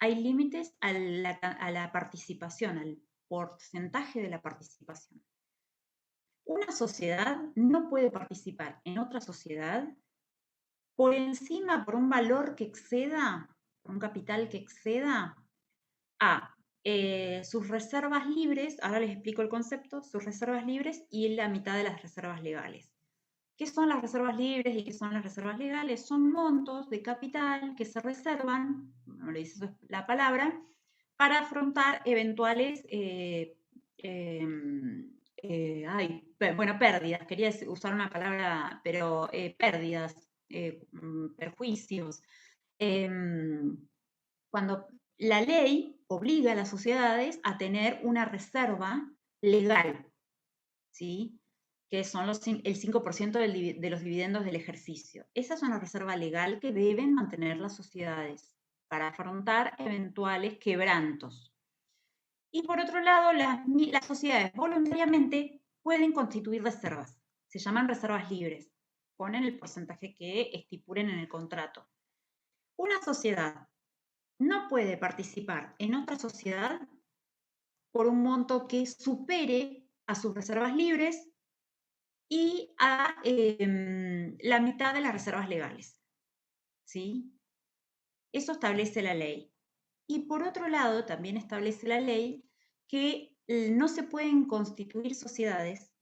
Hay límites a la participación, al porcentaje de la participación. Una sociedad no puede participar en otra sociedad por encima, por un valor que exceda, por un capital que exceda a sus reservas libres, ahora les explico el concepto, sus reservas libres y la mitad de las reservas legales. ¿Qué son las reservas libres y qué son las reservas legales? Son montos de capital que se reservan, como le dice la palabra, para afrontar eventuales pérdidas, quería usar una palabra, pero pérdidas, perjuicios. Cuando la ley obliga a las sociedades a tener una reserva legal, ¿sí? Que son el 5% de los dividendos del ejercicio. Esa es una reserva legal que deben mantener las sociedades para afrontar eventuales quebrantos. Y por otro lado, las sociedades voluntariamente pueden constituir reservas. Se llaman reservas libres. Ponen el porcentaje que estipulen en el contrato. Una sociedad no puede participar en otra sociedad por un monto que supere a sus reservas libres y a la mitad de las reservas legales. ¿Sí? Eso establece la ley. Y por otro lado, también establece la ley que no se pueden constituir sociedades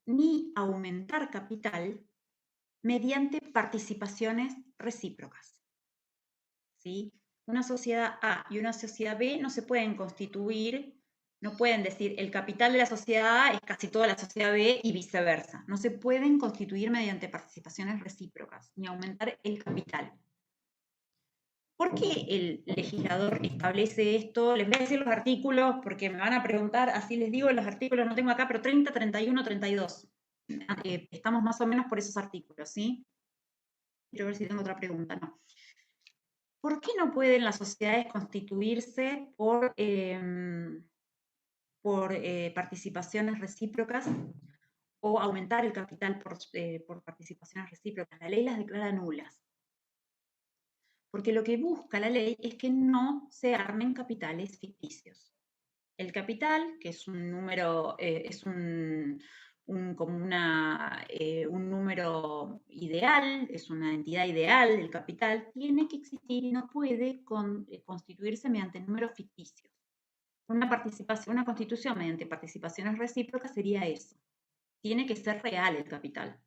ni aumentar capital mediante participaciones recíprocas. ¿Sí? Una sociedad A y una sociedad B no se pueden constituir, no pueden decir el capital de la sociedad A es casi toda la sociedad B y viceversa. No se pueden constituir mediante participaciones recíprocas ni aumentar el capital. ¿Por qué el legislador establece esto? Les voy a decir los artículos porque me van a preguntar, así les digo, los artículos no tengo acá, pero 30, 31, 32. Estamos más o menos por esos artículos, ¿sí? Quiero ver si tengo otra pregunta, no. ¿Por qué no pueden las sociedades constituirse por participaciones recíprocas o aumentar el capital por participaciones recíprocas? La ley las declara nulas. Porque lo que busca la ley es que no se armen capitales ficticios. El capital, que es un número, es un número ideal, es una entidad ideal, el capital, tiene que existir y no puede constituirse mediante números ficticios. Una constitución mediante participaciones recíprocas sería eso. Tiene que ser real el capital.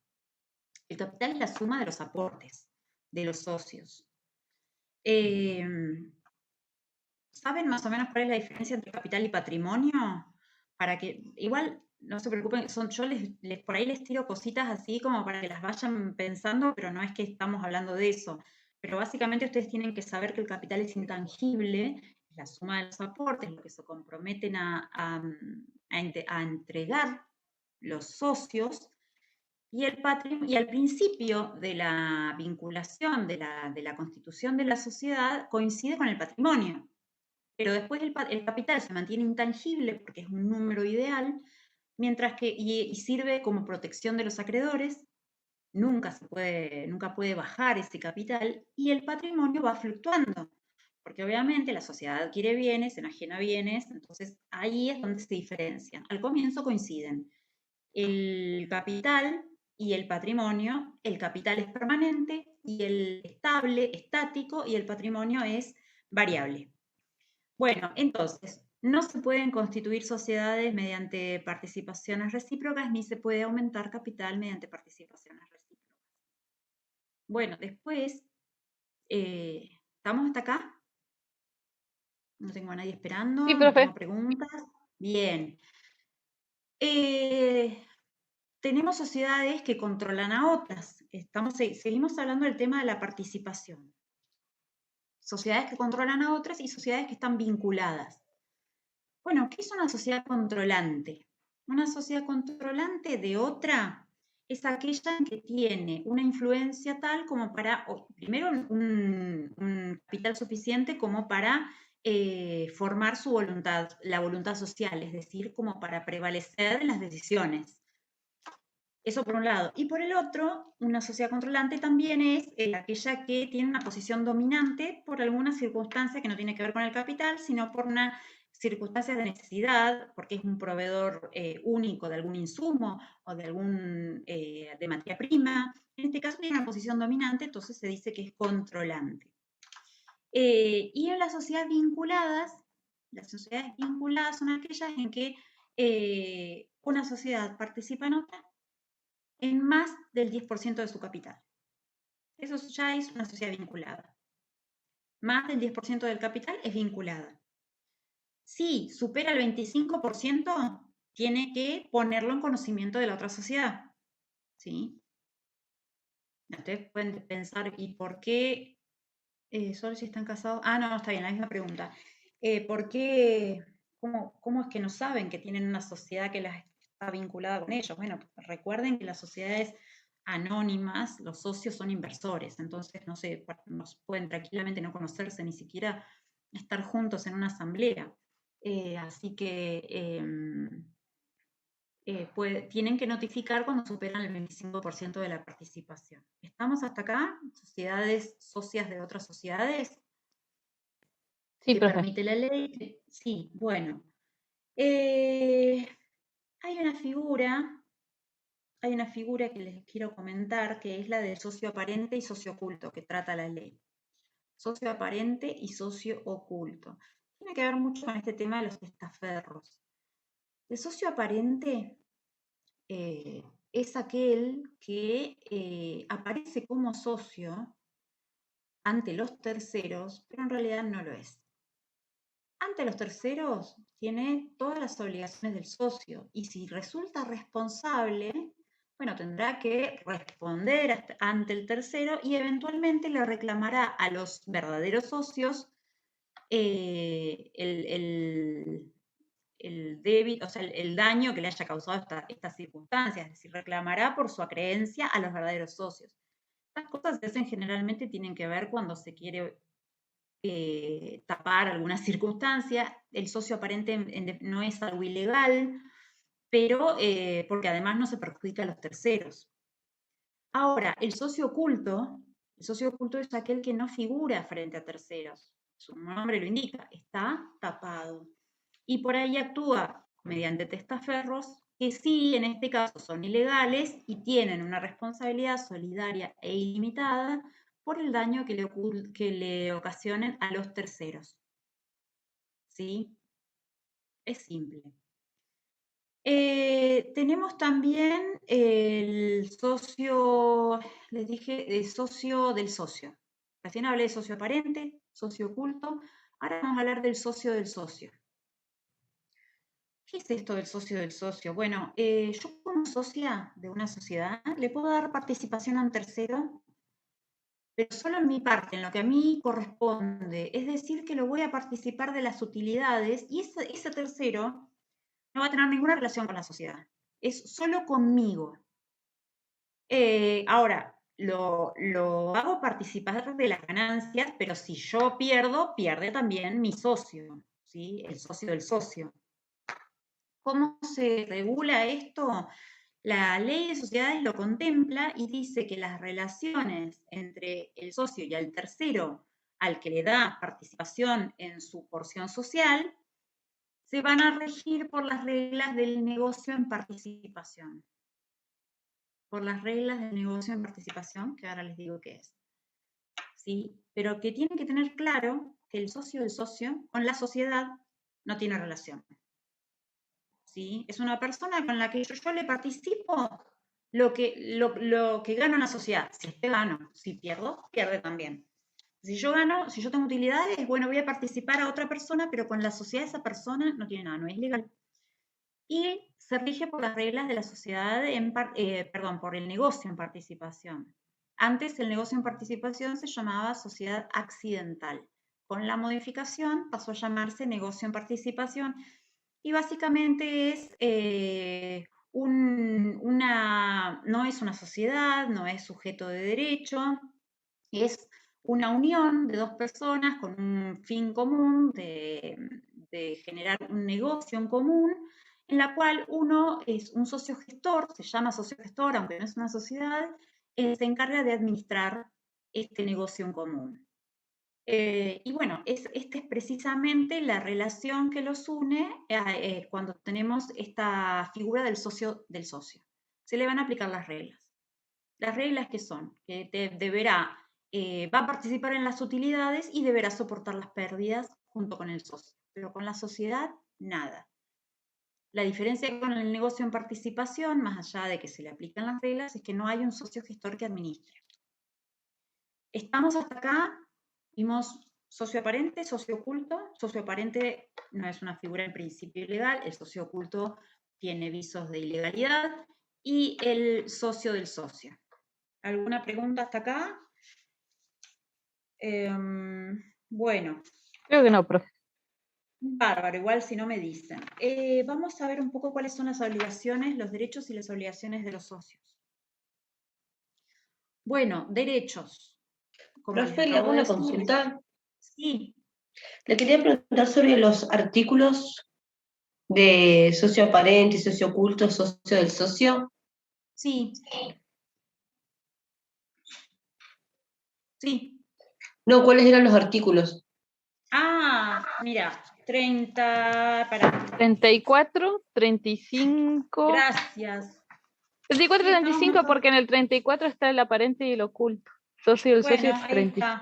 El capital es la suma de los aportes de los socios. ¿Saben más o menos cuál es la diferencia entre capital y patrimonio? Para que, igual, no se preocupen, yo por ahí les tiro cositas así como para que las vayan pensando, pero no es que estamos hablando de eso. Pero básicamente ustedes tienen que saber que el capital es intangible, es la suma de los aportes, lo que se comprometen a entregar los socios, y al principio de la vinculación de la constitución de la sociedad coincide con el patrimonio. Pero después el capital se mantiene intangible porque es un número ideal, mientras que y sirve como protección de los acreedores, nunca puede bajar ese capital, y el patrimonio va fluctuando, porque obviamente la sociedad adquiere bienes, enajena bienes, entonces ahí es donde se diferencian. Al comienzo coinciden el capital y el patrimonio. El capital es permanente y el estable, estático, y el patrimonio es variable. Bueno, entonces, No se pueden constituir sociedades mediante participaciones recíprocas, ni se puede aumentar capital mediante participaciones recíprocas. Bueno, después, ¿estamos hasta acá? No tengo a nadie esperando, Sí, no profe. tengo preguntas. Bien. Tenemos sociedades que controlan a otras. Seguimos hablando del tema de la participación. Sociedades que controlan a otras y sociedades que están vinculadas. Bueno, ¿qué es una sociedad controlante? Una sociedad controlante de otra es aquella que tiene una influencia tal como para, primero, un capital suficiente como para formar su voluntad, la voluntad social, es decir, como para prevalecer en las decisiones. Eso por un lado. Y por el otro, una sociedad controlante también es aquella que tiene una posición dominante por alguna circunstancia que no tiene que ver con el capital, sino por una circunstancia de necesidad, porque es un proveedor único de algún insumo o de de materia prima. En este caso tiene una posición dominante, entonces se dice que es controlante. Y en las sociedades vinculadas son aquellas en que una sociedad participa en otra en más del 10% de su capital. Eso ya es una sociedad vinculada. Más del 10% del capital es vinculada. Si supera el 25%, tiene que ponerlo en conocimiento de la otra sociedad. ¿Sí? Ustedes pueden pensar, ¿y por qué? Solo si están casados. Ah, no, está bien, la misma pregunta. ¿Por qué? ¿Cómo es que no saben que tienen una sociedad que las está vinculada con ellos? Bueno, recuerden que las sociedades anónimas, los socios son inversores, entonces no sé, pueden tranquilamente no conocerse, ni siquiera estar juntos en una asamblea. Así que tienen que notificar cuando superan el 25% de la participación. ¿Estamos hasta acá? ¿Sociedades socias de otras sociedades? Sí, ¿Que profe. permite la ley? Sí, bueno. Hay una figura que les quiero comentar, que es la del socio aparente y socio oculto, que trata la ley. Socio aparente y socio oculto. Tiene que ver mucho con este tema de los testaferros. El socio aparente es aquel que aparece como socio ante los terceros, pero en realidad no lo es. Ante los terceros tiene todas las obligaciones del socio y si resulta responsable, bueno, tendrá que responder ante el tercero y eventualmente le reclamará a los verdaderos socios el débito, o sea, el daño que le haya causado estas circunstancias, es decir, reclamará por su acreencia a los verdaderos socios. Estas cosas se hacen generalmente, tienen que ver cuando se quiere tapar alguna circunstancia. El socio aparente no es algo ilegal, pero porque además no se perjudica a los terceros. Ahora, el socio oculto es aquel que no figura frente a terceros. Su nombre lo indica, está tapado. Y por ahí actúa mediante testaferros que sí, en este caso, son ilegales y tienen una responsabilidad solidaria e ilimitada por el daño que le ocasionen a los terceros. ¿Sí? Es simple. Tenemos también el socio, les dije, el socio del socio. Recién hablé de socio aparente, socio oculto. Ahora vamos a hablar del socio del socio. ¿Qué es esto del socio del socio? Bueno, yo como socia de una sociedad le puedo dar participación a un tercero, pero solo en mi parte, en lo que a mí corresponde. Es decir, que lo voy a participar de las utilidades y ese tercero no va a tener ninguna relación con la sociedad. Es solo conmigo. Ahora, lo hago participar de las ganancias, pero si yo pierdo, pierde también mi socio, ¿sí? El socio del socio. ¿Cómo se regula esto? La ley de sociedades lo contempla y dice que las relaciones entre el socio y el tercero al que le da participación en su porción social se van a regir por las reglas del negocio en participación. Por las reglas del negocio en participación, que ahora les digo qué es. ¿Sí? Pero que tienen que tener claro que el socio del socio, con la sociedad, no tiene relación. ¿Sí? Es una persona con la que yo le participo lo que gano en la sociedad. Si es que gano, si pierdo, pierde también. Si yo gano, si yo tengo utilidades, bueno, voy a participar a otra persona, pero con la sociedad esa persona no tiene nada, no es legal. Y se rige por las reglas de la sociedad, por el negocio en participación. Antes el negocio en participación se llamaba sociedad accidental. Con la modificación pasó a llamarse negocio en participación y básicamente es no es una sociedad, no es sujeto de derecho, es una unión de dos personas con un fin común de generar un negocio en común, en la cual uno es un socio gestor, se llama socio gestor, aunque no es una sociedad, se encarga de administrar este negocio en común. Y bueno, esta es precisamente la relación que los une cuando tenemos esta figura del socio. Se le van a aplicar las reglas. Las reglas que son, que va a participar en las utilidades y deberá soportar las pérdidas junto con el socio. Pero con la sociedad, nada. La diferencia con el negocio en participación, más allá de que se le aplican las reglas, es que no hay un socio gestor que administre. Estamos hasta acá, vimos socio aparente, socio oculto. Socio aparente no es una figura en principio ilegal, el socio oculto tiene visos de ilegalidad, y el socio del socio. ¿Alguna pregunta hasta acá? Bueno. Creo que no, profe. Bárbaro, igual si no me dicen. Vamos a ver un poco cuáles son las obligaciones, los derechos y las obligaciones de los socios. Bueno, derechos. Profe, le hago una consulta. Sí. Le quería preguntar sobre los artículos de socio aparente, socio oculto, socio del socio. Sí. Sí. No, ¿cuáles eran los artículos? Ah, mira, 34, 35. Gracias. 34 y 35 porque en el 34 está el aparente y el oculto. Socio y el socio es 30.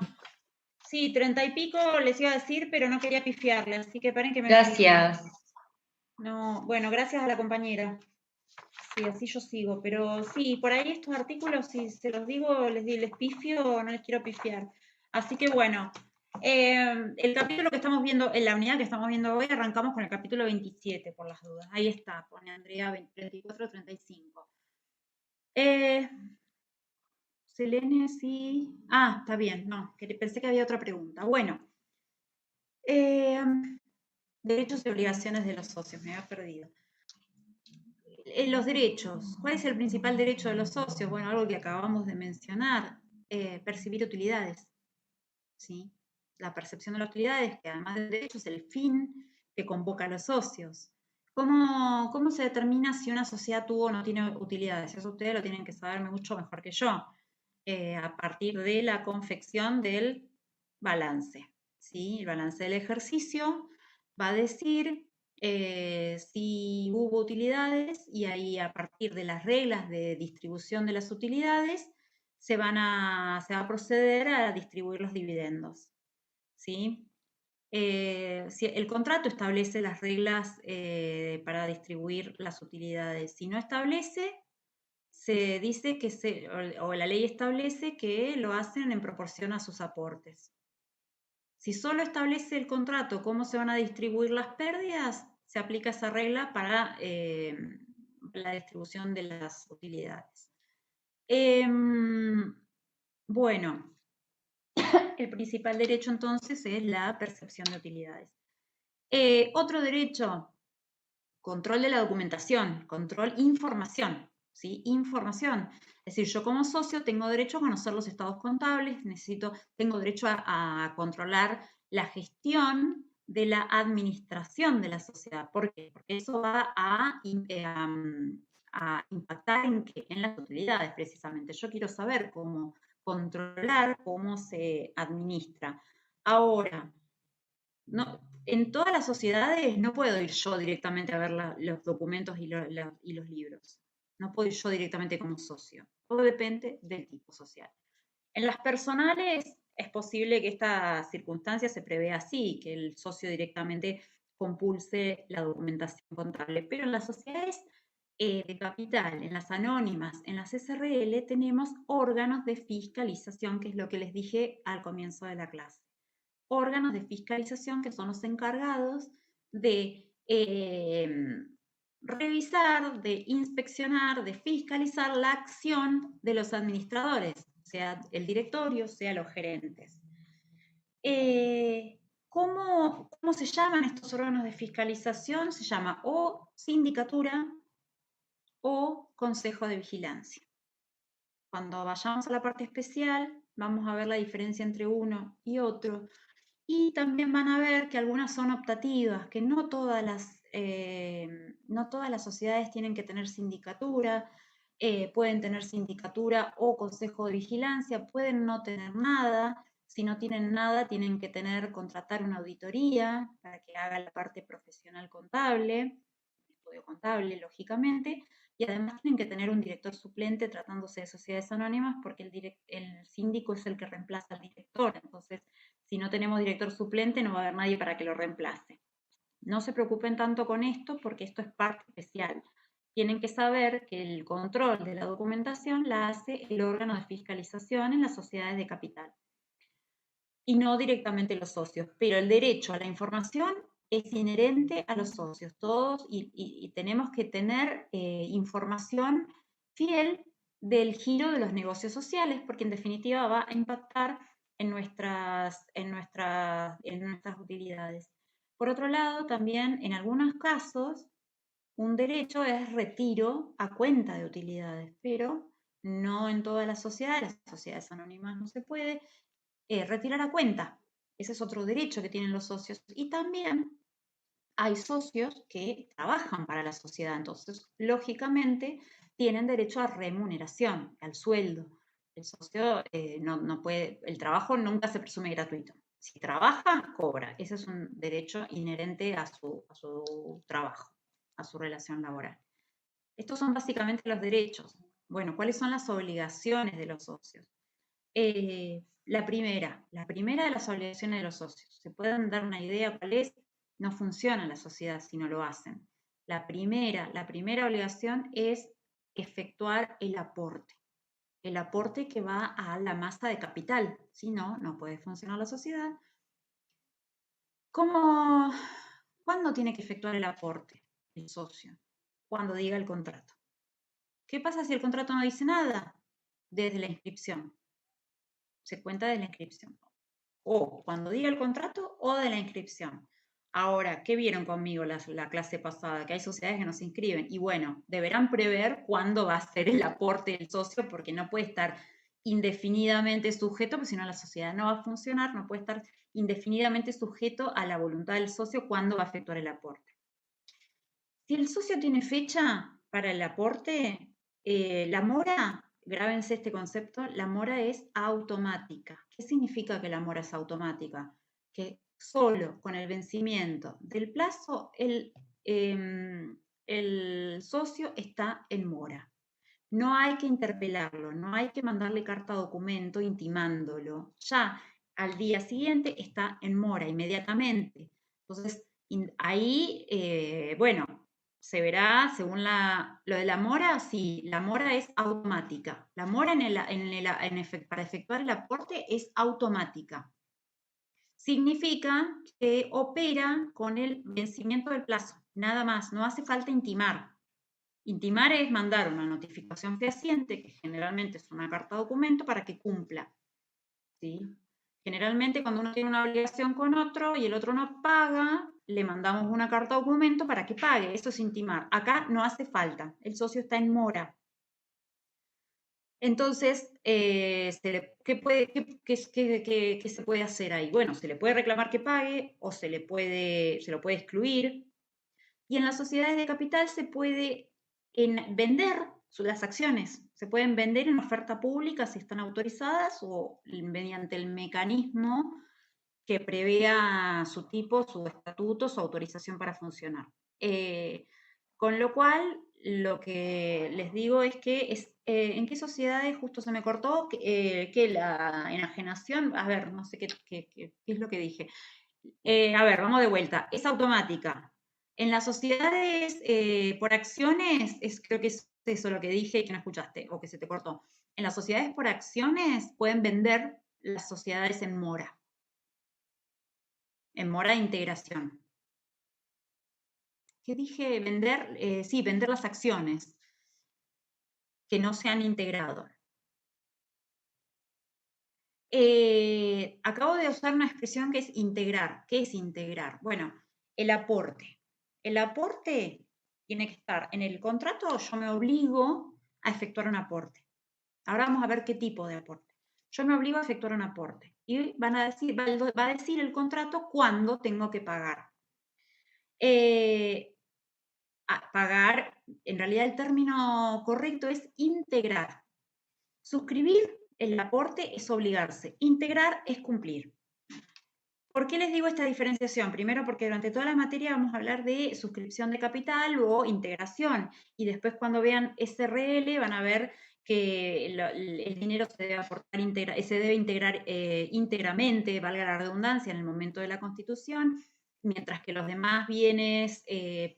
Sí, 30 y pico les iba a decir, pero no quería pifiarle, así que paren que me... Gracias. No, bueno, gracias a la compañera. Sí, así yo sigo, pero sí, por ahí estos artículos, si se los digo, les pifio, no les quiero pifiar. Así que bueno, el capítulo que estamos viendo, en la unidad que estamos viendo hoy, arrancamos con el capítulo 27, por las dudas. Ahí está, pone Andrea 34-35. Selene, sí. Ah, está bien, no, pensé que había otra pregunta. Bueno, derechos y obligaciones de los socios, me había perdido. Los derechos. ¿Cuál es el principal derecho de los socios? Bueno, algo que acabamos de mencionar, percibir utilidades. ¿Sí? La percepción de las utilidades, que además del derecho es el fin que convoca a los socios. ¿Cómo se determina si una sociedad tuvo o no tiene utilidades? Eso ustedes lo tienen que saber mucho mejor que yo. A partir de la confección del balance. ¿Sí? El balance del ejercicio va a decir si hubo utilidades, y ahí a partir de las reglas de distribución de las utilidades se va a proceder a distribuir los dividendos. ¿Sí? Si el contrato establece las reglas para distribuir las utilidades. Si no establece, se dice que o la ley establece que lo hacen en proporción a sus aportes. Si solo establece el contrato cómo se van a distribuir las pérdidas, se aplica esa regla para la distribución de las utilidades. Bueno, el principal derecho entonces es la percepción de utilidades. Otro derecho, control de la documentación, control, información. ¿Sí? Información. Es decir, yo como socio tengo derecho a conocer los estados contables, tengo derecho a controlar la gestión de la administración de la sociedad. ¿Por qué? Porque eso va a impactar en las utilidades, precisamente. Yo quiero saber cómo controlar, cómo se administra. Ahora, no, en todas las sociedades no puedo ir yo directamente a ver los documentos y los libros. No puedo ir yo directamente como socio. Todo depende del tipo social. En las personales es posible que esta circunstancia se prevea así, que el socio directamente compulse la documentación contable. Pero en las sociedades de capital, en las anónimas, en las SRL, tenemos órganos de fiscalización, que es lo que les dije al comienzo de la clase. Órganos de fiscalización que son los encargados de revisar, de inspeccionar, de fiscalizar la acción de los administradores, sea el directorio, sea los gerentes. ¿Cómo se llaman estos órganos de fiscalización? Se llama o sindicatura o consejo de vigilancia. Cuando vayamos a la parte especial, vamos a ver la diferencia entre uno y otro. Y también van a ver que algunas son optativas, que no todas las sociedades tienen que tener sindicatura, pueden tener sindicatura o consejo de vigilancia, pueden no tener nada. Si no tienen nada, tienen que contratar una auditoría para que haga la parte profesional contable, estudio contable, lógicamente, y además tienen que tener un director suplente tratándose de sociedades anónimas, porque el síndico es el que reemplaza al director. Entonces, si no tenemos director suplente, no va a haber nadie para que lo reemplace. No se preocupen tanto con esto, porque esto es parte especial. Tienen que saber que el control de la documentación la hace el órgano de fiscalización en las sociedades de capital, y no directamente los socios. Pero el derecho a la información es inherente a los socios, todos, y tenemos que tener información fiel del giro de los negocios sociales, porque en definitiva va a impactar en nuestras utilidades. Por otro lado, también en algunos casos, un derecho es retiro a cuenta de utilidades, pero no en todas las sociedades anónimas no se puede retirar a cuenta. Ese es otro derecho que tienen los socios. Y también hay socios que trabajan para la sociedad, entonces, lógicamente, tienen derecho a remuneración, al sueldo. El socio no puede, el trabajo nunca se presume gratuito. Si trabaja, cobra. Ese es un derecho inherente a su trabajo, a su relación laboral. Estos son básicamente los derechos. Bueno, ¿cuáles son las obligaciones de los socios? La primera de las obligaciones de los socios. ¿Se pueden dar una idea cuál es? No funciona la sociedad si no lo hacen. La primera obligación es efectuar el aporte que va a la masa de capital. Si no, no puede funcionar la sociedad. ¿Cuándo tiene que efectuar el aporte el socio? Cuando diga el contrato. ¿Qué pasa si el contrato no dice nada? Desde la inscripción. Se cuenta de la inscripción. O cuando diga el contrato o de la inscripción. Ahora, ¿qué vieron conmigo la clase pasada? Que hay sociedades que no se inscriben. Y bueno, deberán prever cuándo va a ser el aporte del socio, porque no puede estar indefinidamente sujeto, porque si no la sociedad no va a funcionar, no puede estar indefinidamente sujeto a la voluntad del socio cuándo va a efectuar el aporte. Si el socio tiene fecha para el aporte, la mora, grábense este concepto, la mora es automática. ¿Qué significa que la mora es automática? Que solo con el vencimiento del plazo el socio está en mora. No hay que interpelarlo, no hay que mandarle carta documento intimándolo. Ya al día siguiente está en mora inmediatamente. Entonces, ahí, bueno, se verá según lo de la mora. Sí, la mora es automática. La mora para efectuar el aporte es automática. Significa que opera con el vencimiento del plazo, nada más, no hace falta intimar. Intimar es mandar una notificación fehaciente, que generalmente es una carta documento, para que cumpla. ¿Sí? Generalmente cuando uno tiene una obligación con otro y el otro no paga, le mandamos una carta documento para que pague. Eso es intimar. Acá no hace falta. El socio está en mora. Entonces, ¿qué se puede hacer ahí? Bueno, se le puede reclamar que pague o se lo puede excluir. Y en las sociedades de capital se puede vender las acciones. Se pueden vender en oferta pública si están autorizadas o mediante el mecanismo que prevea su tipo, su estatuto, su autorización para funcionar. Con lo cual, lo que les digo es que ¿en qué sociedades justo se me cortó? Que la enajenación, a ver, no sé qué es lo que dije. A ver, vamos de vuelta. Es automática. En las sociedades por acciones, creo que es eso lo que dije y que no escuchaste o que se te cortó. En las sociedades por acciones pueden vender las sociedades en mora de integración. ¿Qué dije? Vender, sí, vender las acciones que no se han integrado. Acabo de usar una expresión que es integrar. ¿Qué es integrar? Bueno, el aporte. El aporte tiene que estar en el contrato, yo me obligo a efectuar un aporte. Ahora vamos a ver qué tipo de aporte. Yo me obligo a efectuar un aporte y va a decir el contrato cuándo tengo que pagar. Pagar, en realidad el término correcto es integrar. Suscribir el aporte es obligarse, integrar es cumplir. ¿Por qué les digo esta diferenciación? Primero porque durante toda la materia vamos a hablar de suscripción de capital o integración y después cuando vean SRL van a ver que el dinero se debe aportar, se debe integrar íntegramente, valga la redundancia, en el momento de la constitución, mientras que los demás bienes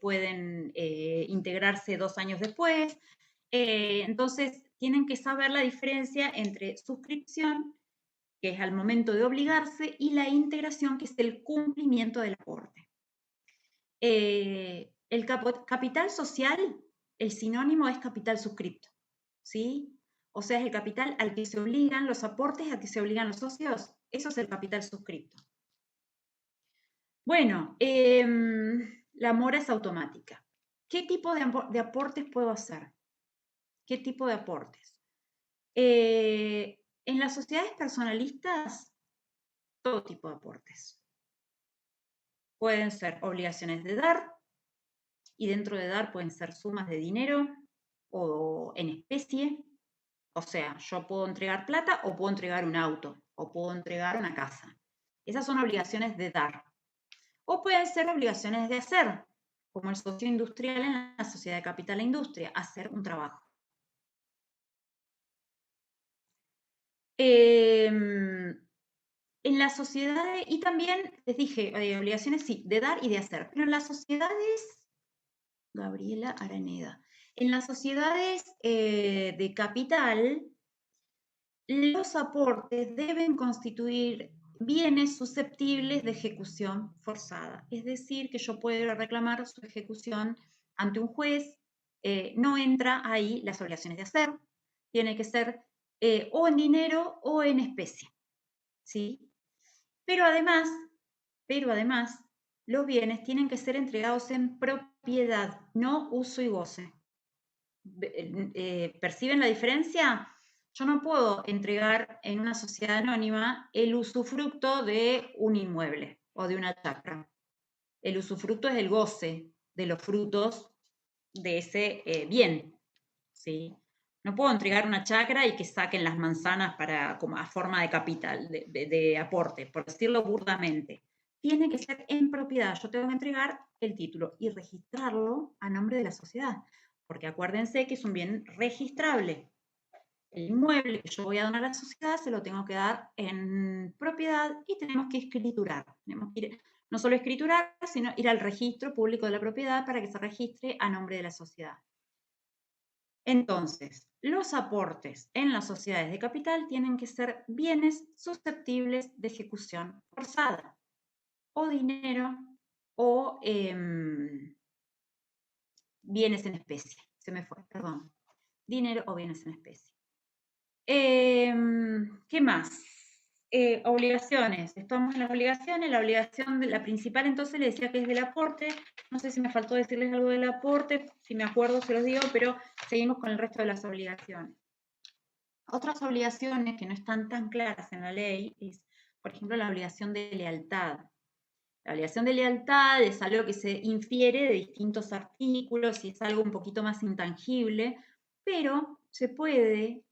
pueden integrarse 2 años después. Entonces, tienen que saber la diferencia entre suscripción, que es al momento de obligarse, y la integración, que es el cumplimiento del aporte. El capital social, el sinónimo es capital suscripto, ¿sí? O sea, es el capital al que se obligan, los aportes a que se obligan los socios, eso es el capital suscripto. Bueno, la mora es automática. ¿Qué tipo de aportes puedo hacer? ¿Qué tipo de aportes? En las sociedades personalistas, todo tipo de aportes. Pueden ser obligaciones de dar, y dentro de dar pueden ser sumas de dinero o en especie. O sea, yo puedo entregar plata o puedo entregar un auto o puedo entregar una casa. Esas son obligaciones de dar. O pueden ser obligaciones de hacer, como el socio industrial en la sociedad de capital e industria, hacer un trabajo. En las sociedades, y también les dije, obligaciones sí, de dar y de hacer, pero en las sociedades, Gabriela Araneda, en las sociedades de capital, los aportes deben constituir bienes susceptibles de ejecución forzada. Es decir, que yo puedo reclamar su ejecución ante un juez, no entra ahí las obligaciones de hacer, tiene que ser o en dinero o en especie, ¿sí? Pero además, los bienes tienen que ser entregados en propiedad, no uso y goce. ¿Perciben la diferencia? Yo no puedo entregar en una sociedad anónima el usufructo de un inmueble o de una chacra. El usufructo es el goce de los frutos de ese bien, ¿sí? No puedo entregar una chacra y que saquen las manzanas como a forma de capital, de aporte, por decirlo burdamente. Tiene que ser en propiedad. Yo tengo que entregar el título y registrarlo a nombre de la sociedad, porque acuérdense que es un bien registrable. El inmueble que yo voy a donar a la sociedad se lo tengo que dar en propiedad y tenemos que escriturar. Tenemos que ir, no solo escriturar, sino ir al registro público de la propiedad para que se registre a nombre de la sociedad. Entonces, los aportes en las sociedades de capital tienen que ser bienes susceptibles de ejecución forzada, o dinero, o bienes en especie. Se me fue, perdón. Dinero o bienes en especie. ¿Qué más? Obligaciones. Estamos en las obligaciones. La obligación de la principal, entonces, le decía que es del aporte. No sé si me faltó decirles algo del aporte. Si me acuerdo, se los digo, pero seguimos con el resto de las obligaciones. Otras obligaciones que no están tan claras en la ley es, por ejemplo, la obligación de lealtad. La obligación de lealtad es algo que se infiere de distintos artículos y es algo un poquito más intangible, pero se puede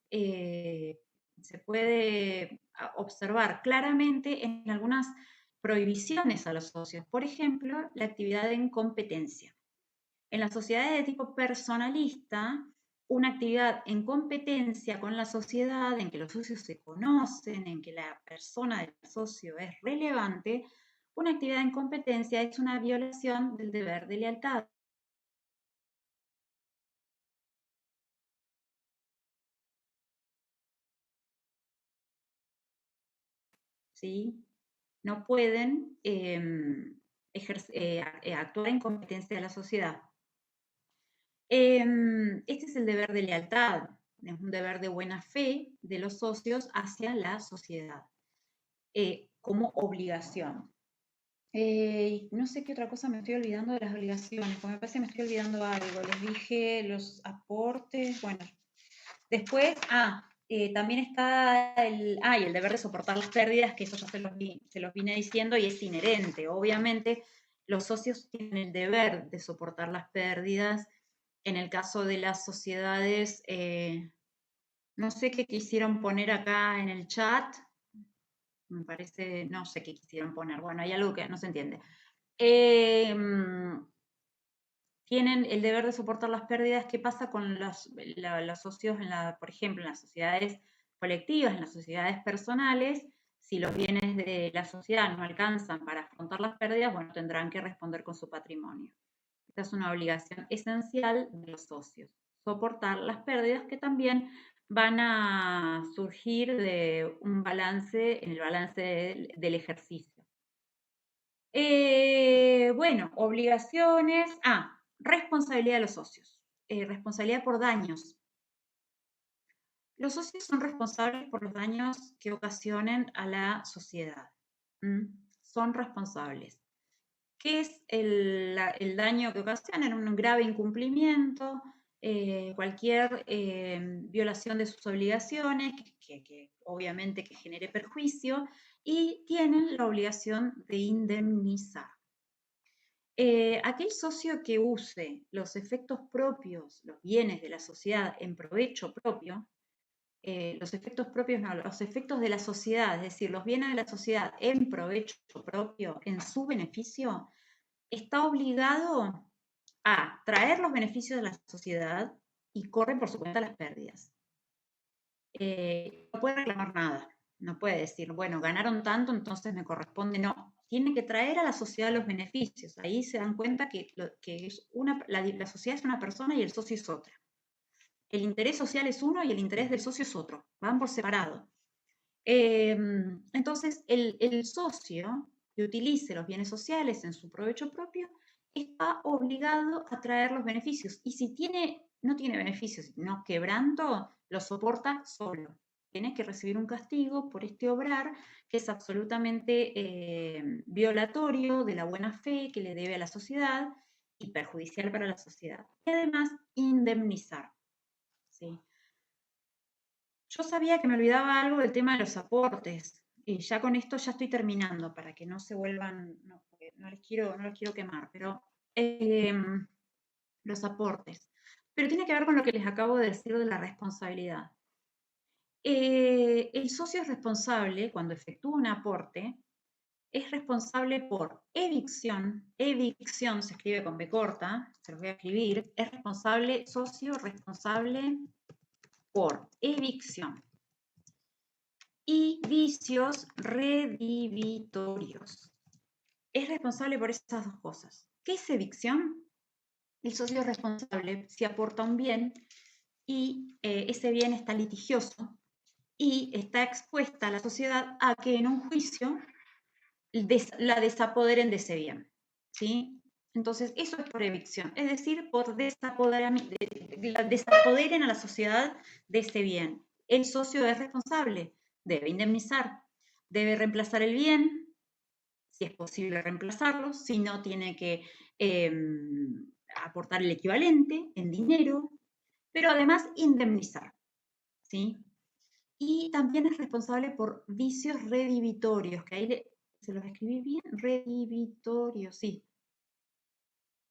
observar claramente en algunas prohibiciones a los socios. Por ejemplo, la actividad en competencia. En las sociedades de tipo personalista, una actividad en competencia con la sociedad, en que los socios se conocen, en que la persona del socio es relevante, Una actividad en competencia es una violación del deber de lealtad. ¿Sí? No pueden actuar en competencia de la sociedad. Este es el deber de lealtad, es un deber de buena fe de los socios hacia la sociedad, como obligación. No sé qué otra cosa me estoy olvidando de las obligaciones, porque me parece que me estoy olvidando algo. Les dije los aportes, bueno. Después, también está y el deber de soportar las pérdidas, que eso ya se los vine diciendo y es inherente. Obviamente, los socios tienen el deber de soportar las pérdidas. En el caso de las sociedades, no sé qué quisieron poner acá en el chat. Me parece, no sé qué quisieron poner. Bueno, hay algo que no se entiende. Tienen el deber de soportar las pérdidas. ¿Qué pasa con los socios, por ejemplo, en las sociedades colectivas, en las sociedades personales? Si los bienes de la sociedad no alcanzan para afrontar las pérdidas, bueno, tendrán que responder con su patrimonio. Esta es una obligación esencial de los socios, soportar las pérdidas que también van a surgir de un balance, en el balance del ejercicio. Bueno, obligaciones. Responsabilidad de los socios. Responsabilidad por daños. Los socios son responsables por los daños que ocasionen a la sociedad. Son responsables. ¿Qué es el daño que ocasionan? Un grave incumplimiento, cualquier violación de sus obligaciones, que obviamente que genere perjuicio, y tienen la obligación de indemnizar. Aquel socio que use los efectos propios, los bienes de la sociedad en provecho propio, los efectos propios no, los efectos de la sociedad, es decir, los bienes de la sociedad en provecho propio, en su beneficio, está obligado a traer los beneficios de la sociedad y corre por su cuenta las pérdidas. No puede reclamar nada, no puede decir, bueno, ganaron tanto, entonces me corresponde, no. Tiene que traer a la sociedad los beneficios. Ahí se dan cuenta que la sociedad es una persona y el socio es otra. El interés social es uno y el interés del socio es otro. Van por separado. Entonces, el socio que utilice los bienes sociales en su provecho propio está obligado a traer los beneficios. Y si no tiene beneficios, sino quebranto, lo soporta solo. Tiene que recibir un castigo por este obrar que es absolutamente violatorio de la buena fe que le debe a la sociedad y perjudicial para la sociedad. Y además, indemnizar. ¿Sí? Yo sabía que me olvidaba algo del tema de los aportes. Y ya con esto ya estoy terminando para que no se vuelvan, no les quiero quemar, pero los aportes. Pero tiene que ver con lo que les acabo de decir de la responsabilidad. El socio es responsable, cuando efectúa un aporte, es responsable por evicción se escribe con B corta, se los voy a escribir, es responsable, socio responsable por evicción y vicios redivitorios. Es responsable por esas dos cosas. ¿Qué es evicción? El socio es responsable si aporta un bien y ese bien está litigioso y está expuesta a la sociedad a que en un juicio la desapoderen de ese bien. ¿Sí? Entonces, eso es por evicción, es decir, por desapoderen a la sociedad de ese bien. El socio es responsable, debe indemnizar, debe reemplazar el bien, si es posible reemplazarlo, si no tiene que aportar el equivalente en dinero, pero además indemnizar, ¿sí? Y también es responsable por vicios redivitorios, que ahí se los escribí bien, redivitorios, sí.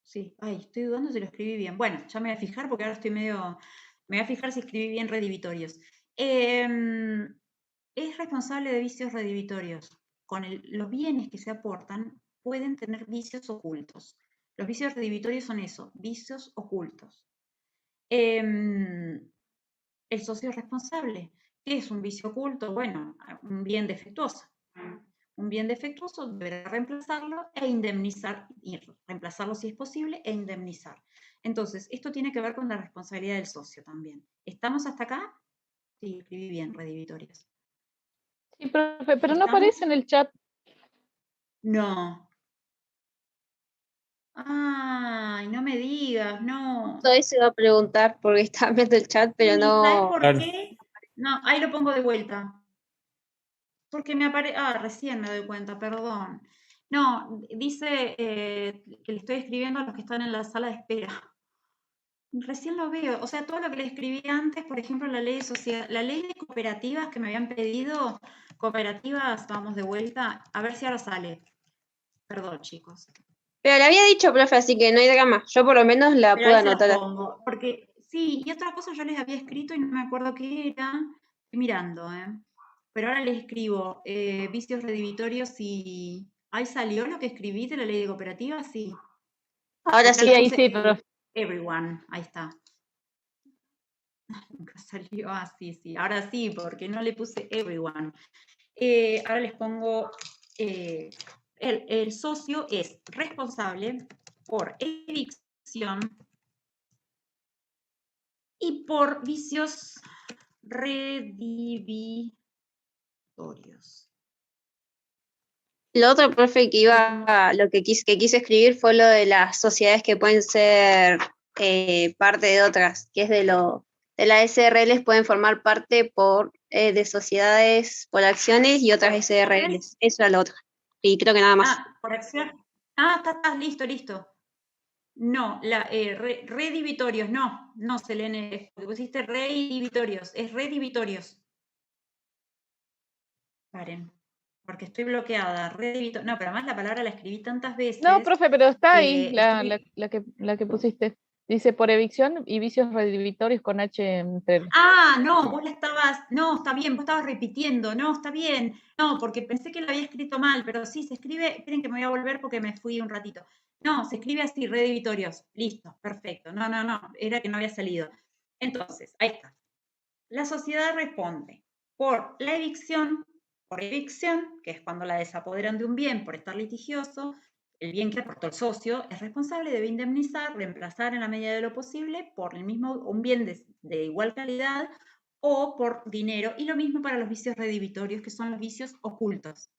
Sí, estoy dudando si lo escribí bien. Bueno, ya me voy a fijar porque ahora estoy me voy a fijar si escribí bien redivitorios. Es responsable de vicios redivitorios. Con los bienes que se aportan pueden tener vicios ocultos. Los vicios redivitorios son eso, vicios ocultos. El socio responsable. ¿Qué es un vicio oculto? Bueno, un bien defectuoso. un bien defectuoso, deberá reemplazarlo e indemnizar, y reemplazarlo si es posible, e indemnizar. Entonces, esto tiene que ver con la responsabilidad del socio también. ¿Estamos hasta acá? Sí, escribí bien, redivitorios. Sí, profe, pero no ¿Estamos? aparece en el chat. No. Ay, no me digas, no. Todo eso iba a preguntar porque estaba viendo el chat, pero Sí, ¿sabes no. por Claro. qué? No, ahí lo pongo de vuelta. Porque me aparece... Ah, recién me doy cuenta, perdón. No, dice que le estoy escribiendo a los que están en la sala de espera. Recién lo veo. O sea, todo lo que le escribí antes, por ejemplo, la ley de sociedad, la ley de cooperativas que me habían pedido, cooperativas, vamos de vuelta, a ver si ahora sale. Perdón, chicos. Pero le había dicho, profe, así que no hay drama. Yo por lo menos la Pero puedo ahí se las anotar. pongo, porque sí, y otra cosa yo les había escrito y no me acuerdo qué era. Estoy mirando, ¿eh? Pero ahora les escribo vicios redivitorios y... ¿Ahí salió lo que escribí de la ley de cooperativas? Sí. Ahora Porque sí. Sí, ahí puse sí, profe. everyone, ahí está. Nunca salió así, sí. Ahora sí, porque no le puse everyone. Ahora les pongo, el socio es responsable por evicción y por vicios redivitorios. Lo otro, profe, que lo que quise escribir fue lo de las sociedades que pueden ser parte de otras, que es de las SRLs pueden formar parte de sociedades por acciones y otras SRLs. Eso era lo otro. Y creo que nada más. Ah, por acción. Ah, está, listo. No, redivitorios, no, Selene, porque pusiste redivitorios, es redivitorios. Paren, porque estoy bloqueada. No, pero además la palabra la escribí tantas veces. No, profe, pero está ahí estoy... la que pusiste. Dice por evicción y vicios redivitorios con H entre... Ah, no, vos la estabas... No, está bien, vos estabas repitiendo. No, está bien. No, porque pensé que la había escrito mal, pero sí, se escribe... Esperen que me voy a volver porque me fui un ratito. No, se escribe así, redivitorios. Listo, perfecto. No, era que no había salido. Entonces, ahí está. La sociedad responde por la evicción, que es cuando la desapoderan de un bien por estar litigioso, el bien que aportó el socio es responsable, debe indemnizar, reemplazar en la medida de lo posible por un bien de igual calidad o por dinero, y lo mismo para los vicios redivitorios, que son los vicios ocultos.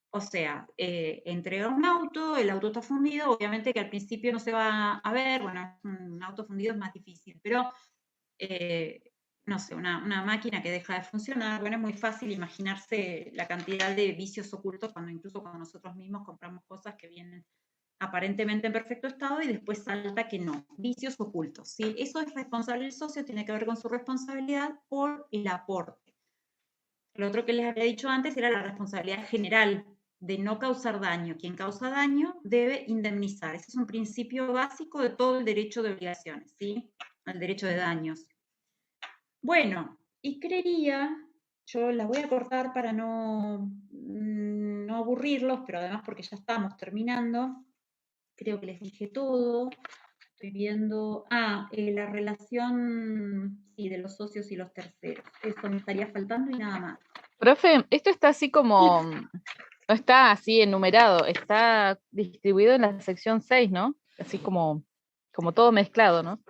O sea, entrega un auto, el auto está fundido, obviamente que al principio no se va a ver, bueno, un auto fundido es más difícil, pero no sé, una máquina que deja de funcionar, bueno, es muy fácil imaginarse la cantidad de vicios ocultos incluso cuando nosotros mismos compramos cosas que vienen aparentemente en perfecto estado y después salta que no, vicios ocultos, ¿sí? Eso es responsable el socio, tiene que ver con su responsabilidad por el aporte. Lo otro que les había dicho antes era la responsabilidad general de no causar daño. Quien causa daño debe indemnizar. Ese es un principio básico de todo el derecho de obligaciones, ¿sí? El derecho de daños. Bueno, y creería, yo las voy a cortar para no aburrirlos, pero además porque ya estamos terminando. Creo que les dije todo. Estoy viendo, la relación de los socios y los terceros. Eso me estaría faltando y nada más. Profe, esto está así como, no está así enumerado, está distribuido en la sección 6, ¿no? Así como todo mezclado, ¿no?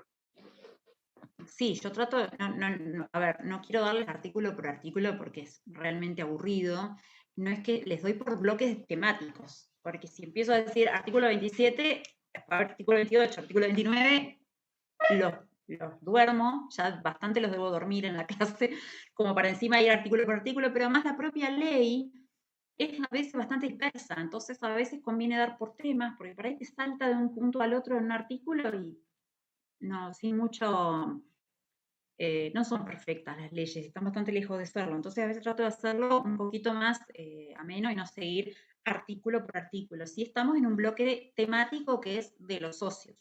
Sí, yo trato, a ver, no quiero darles artículo por artículo porque es realmente aburrido. No es que les doy por bloques temáticos, porque si empiezo a decir artículo 27, artículo 28, artículo 29, los duermo, ya bastante los debo dormir en la clase, como para encima ir artículo por artículo, pero además la propia ley es a veces bastante dispersa, entonces a veces conviene dar por temas, porque por ahí te salta de un punto al otro en un artículo y no, sin mucho... no son perfectas las leyes, están bastante lejos de serlo. Entonces a veces trato de hacerlo un poquito más ameno y no seguir artículo por artículo. Sí estamos en un bloque temático que es de los socios.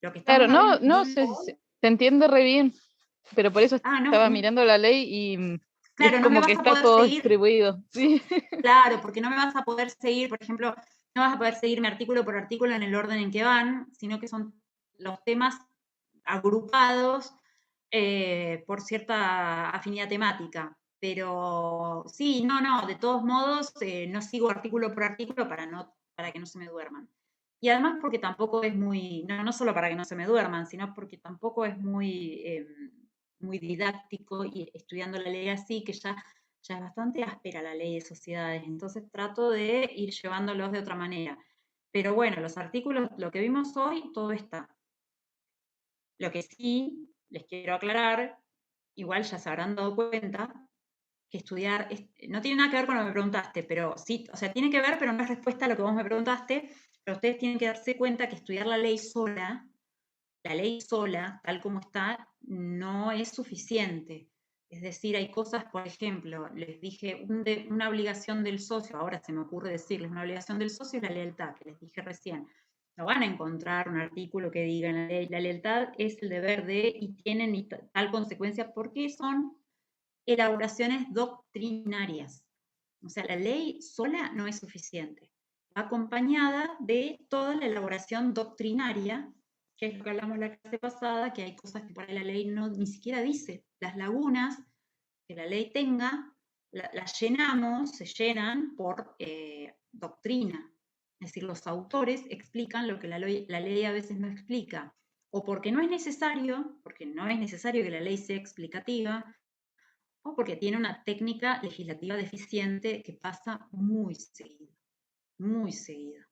Lo que Claro, estamos se entiende re bien, pero por eso estaba mirando la ley y claro, es no me como vas que a está poder todo seguir, distribuido. ¿Sí? Claro, porque no me vas a poder seguir, por ejemplo, no vas a poder seguirme artículo por artículo en el orden en que van, sino que son los temas agrupados por cierta afinidad temática. Pero sí, no, de todos modos, no sigo artículo por artículo para que no se me duerman. Y además porque tampoco es muy, no solo para que no se me duerman, sino porque tampoco es muy, muy didáctico, y estudiando la ley así, que ya es bastante áspera la ley de sociedades, entonces trato de ir llevándolos de otra manera. Pero bueno, los artículos, lo que vimos hoy, todo está. Lo que sí les quiero aclarar, igual ya se habrán dado cuenta, que estudiar, no tiene nada que ver con lo que me preguntaste, pero sí, o sea, tiene que ver, pero no es respuesta a lo que vos me preguntaste, pero ustedes tienen que darse cuenta que estudiar la ley sola, tal como está, no es suficiente. Es decir, hay cosas, por ejemplo, les dije, una obligación del socio, ahora se me ocurre decirles, una obligación del socio es la lealtad, que les dije recién. No van a encontrar un artículo que diga en la ley, la lealtad es el deber de, y tienen tal consecuencia, porque son elaboraciones doctrinarias. O sea, la ley sola no es suficiente. Va acompañada de toda la elaboración doctrinaria, que es lo que hablamos la clase pasada, que hay cosas que por ahí la ley ni siquiera dice. Las lagunas que la ley tenga, las llenamos, se llenan por doctrina. Es decir, los autores explican lo que la ley a veces no explica. O porque no es necesario que la ley sea explicativa, o porque tiene una técnica legislativa deficiente que pasa muy seguido, muy seguido.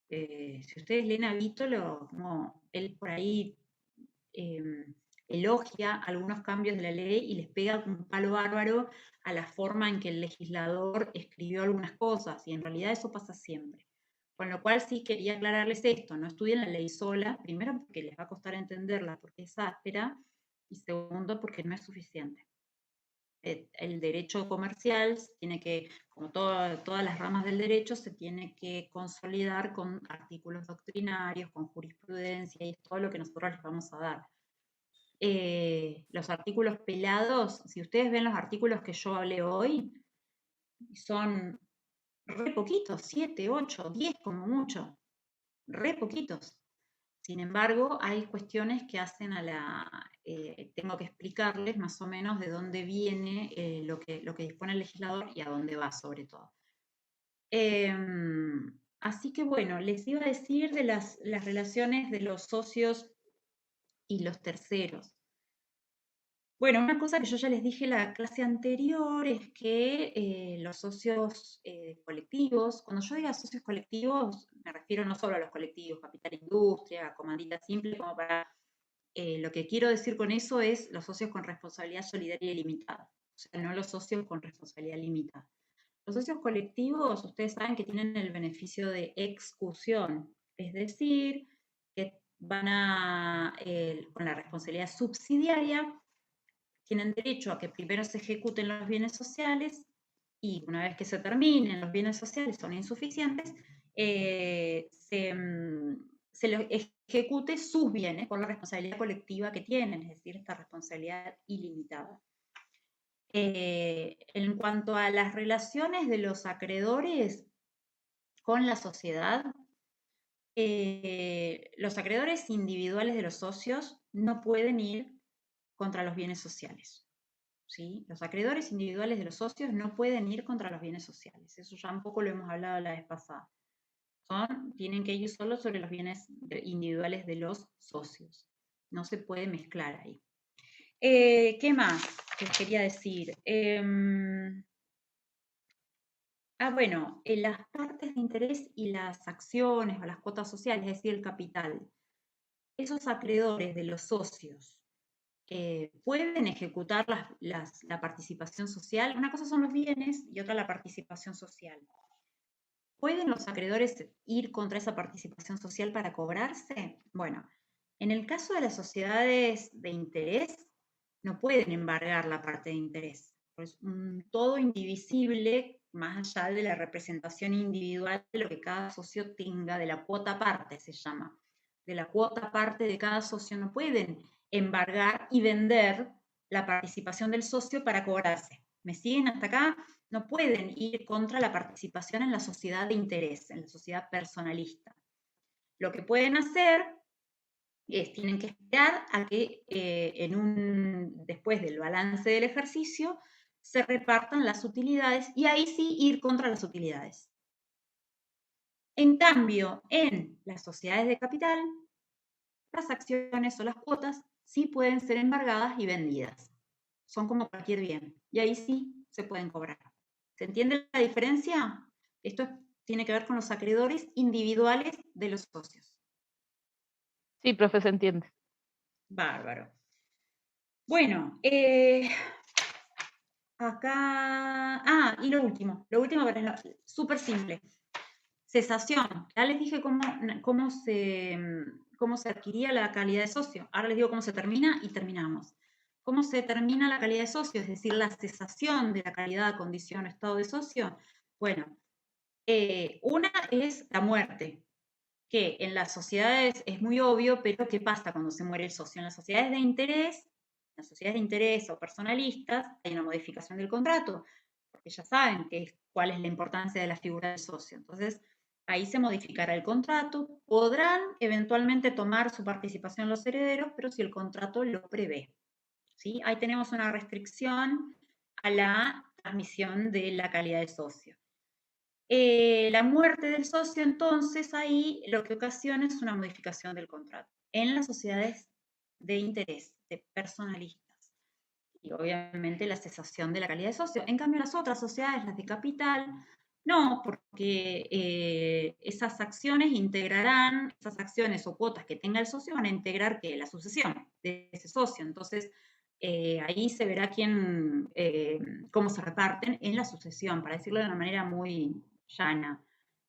Si ustedes leen a Vítolo, como él por ahí elogia algunos cambios de la ley y les pega un palo bárbaro a la forma en que el legislador escribió algunas cosas, y en realidad eso pasa siempre. Con lo cual sí quería aclararles esto, no estudien la ley sola, primero porque les va a costar entenderla porque es áspera, y segundo porque no es suficiente. El derecho comercial tiene que, como todas las ramas del derecho, se tiene que consolidar con artículos doctrinarios, con jurisprudencia, y es todo lo que nosotros les vamos a dar. Los artículos pelados, si ustedes ven los artículos que yo hablé hoy, son re poquitos, 7, 8, 10 como mucho, re poquitos. Sin embargo, hay cuestiones que hacen tengo que explicarles más o menos de dónde viene lo que dispone el legislador y a dónde va, sobre todo. Así que bueno, les iba a decir de las relaciones de los socios y los terceros. Bueno, una cosa que yo ya les dije en la clase anterior es que los socios colectivos, cuando yo diga socios colectivos, me refiero no solo a los colectivos, Capital Industria, Comandita Simple, como para, lo que quiero decir con eso es los socios con responsabilidad solidaria y limitada, o sea, no los socios con responsabilidad limitada. Los socios colectivos, ustedes saben que tienen el beneficio de exclusión, es decir, que van con la responsabilidad subsidiaria, tienen derecho a que primero se ejecuten los bienes sociales, y una vez que se terminen los bienes sociales, son insuficientes, se los ejecute sus bienes por la responsabilidad colectiva que tienen, es decir, esta responsabilidad ilimitada. En cuanto a las relaciones de los acreedores con la sociedad, los acreedores individuales de los socios no pueden ir contra los bienes sociales. ¿Sí? Los acreedores individuales de los socios no pueden ir contra los bienes sociales. Eso ya un poco lo hemos hablado la vez pasada. Tienen que ir solo sobre los bienes individuales de los socios. No se puede mezclar ahí. ¿Qué más les quería decir? Bueno, las partes de interés y las acciones o las cuotas sociales, es decir, el capital. Esos acreedores de los socios pueden ejecutar la participación social. Una cosa son los bienes y otra la participación social. ¿Pueden los acreedores ir contra esa participación social para cobrarse? Bueno, en el caso de las sociedades de interés, no pueden embargar la parte de interés. Es un todo indivisible, más allá de la representación individual de lo que cada socio tenga, de la cuota parte se llama. De la cuota parte de cada socio no pueden embargar y vender la participación del socio para cobrarse. ¿Me siguen hasta acá? No pueden ir contra la participación en la sociedad de interés, en la sociedad personalista. Lo que pueden hacer es, tienen que esperar a que después del balance del ejercicio, se repartan las utilidades y ahí sí ir contra las utilidades. En cambio, en las sociedades de capital, las acciones o las cuotas sí pueden ser embargadas y vendidas. Son como cualquier bien. Y ahí sí se pueden cobrar. ¿Se entiende la diferencia? Esto tiene que ver con los acreedores individuales de los socios. Sí, profe, se entiende. Bárbaro. Bueno, acá... y lo último, pero es súper simple. Cesación. Ya les dije cómo se adquiría la calidad de socio. Ahora les digo cómo se termina y terminamos. ¿Cómo se termina la calidad de socio? Es decir, la cesación de la calidad, condición o estado de socio. Bueno, una es la muerte, que en las sociedades es muy obvio, pero ¿qué pasa cuando se muere el socio? En las sociedades de interés o personalistas, hay una modificación del contrato, porque ya saben cuál es la importancia de la figura del socio. Entonces, ahí se modificará el contrato, podrán eventualmente tomar su participación los herederos, pero si el contrato lo prevé. ¿Sí? Ahí tenemos una restricción a la transmisión de la calidad de socio. La muerte del socio, entonces, ahí lo que ocasiona es una modificación del contrato en las sociedades de interés, de personalistas. Y obviamente la cesación de la calidad de socio. En cambio, las otras sociedades, las de capital, no, porque esas acciones o cuotas que tenga el socio van a integrar la sucesión de ese socio. Entonces, ahí se verá cómo se reparten en la sucesión, para decirlo de una manera muy llana.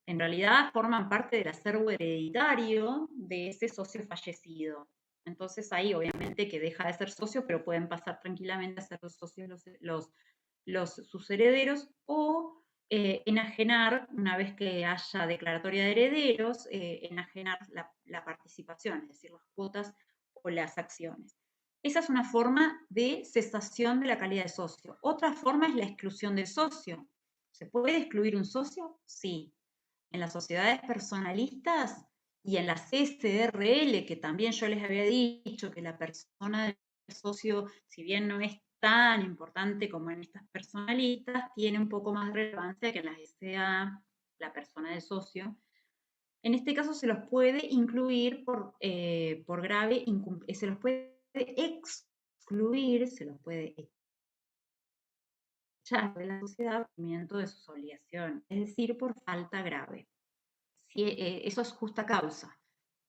En realidad forman parte del acervo hereditario de ese socio fallecido. Entonces ahí obviamente que deja de ser socio, pero pueden pasar tranquilamente a ser los socios sus herederos, o enajenar, una vez que haya declaratoria de herederos, enajenar la participación, es decir, las cuotas o las acciones. Esa es una forma de cesación de la calidad de socio. Otra forma es la exclusión del socio. ¿Se puede excluir un socio? Sí. En las sociedades personalistas y en las SRL, que también yo les había dicho que la persona del socio, si bien no es tan importante como en estas personalistas, tiene un poco más de relevancia que en las SA, la persona del socio. En este caso se los puede incluir por grave incumplimiento, se los puede excluir, se los puede echar de la sociedad por cumplimiento de sus obligaciones, es decir, por falta grave. Si, eso es justa causa.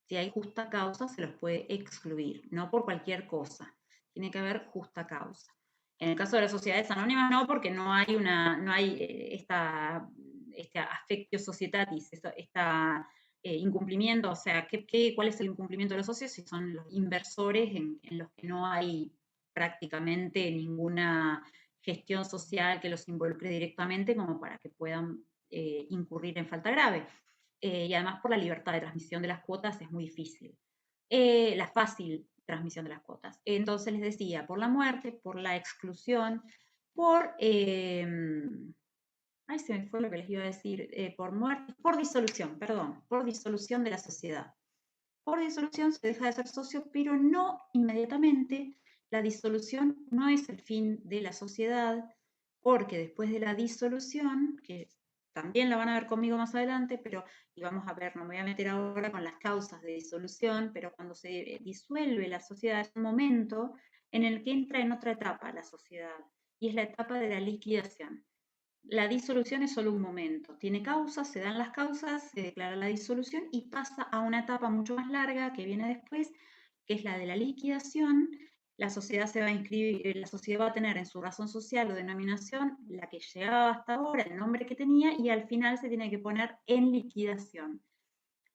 Si hay justa causa, se los puede excluir, no por cualquier cosa. Tiene que haber justa causa. En el caso de las sociedades anónimas, no, porque no hay este affectio societatis, incumplimiento, o sea, ¿cuál es el incumplimiento de los socios? Si son los inversores en los que no hay prácticamente ninguna gestión social que los involucre directamente como para que puedan incurrir en falta grave. Y además por la libertad de transmisión de las cuotas es muy difícil. La fácil transmisión de las cuotas. Entonces les decía, por la muerte, por la exclusión, por... se me fue lo que les iba a decir. Por muerte, por disolución, perdón, por disolución de la sociedad. Por disolución se deja de ser socio, pero no inmediatamente. La disolución no es el fin de la sociedad, porque después de la disolución, que también la van a ver conmigo más adelante, pero y vamos a ver, no me voy a meter ahora con las causas de disolución, pero cuando se disuelve la sociedad es un momento en el que entra en otra etapa la sociedad, y es la etapa de la liquidación. La disolución es solo un momento, tiene causas, se dan las causas, se declara la disolución y pasa a una etapa mucho más larga que viene después, que es la de la liquidación. La sociedad se va a inscribir, la sociedad va a tener en su razón social o denominación la que llegaba hasta ahora, el nombre que tenía, y al final se tiene que poner en liquidación.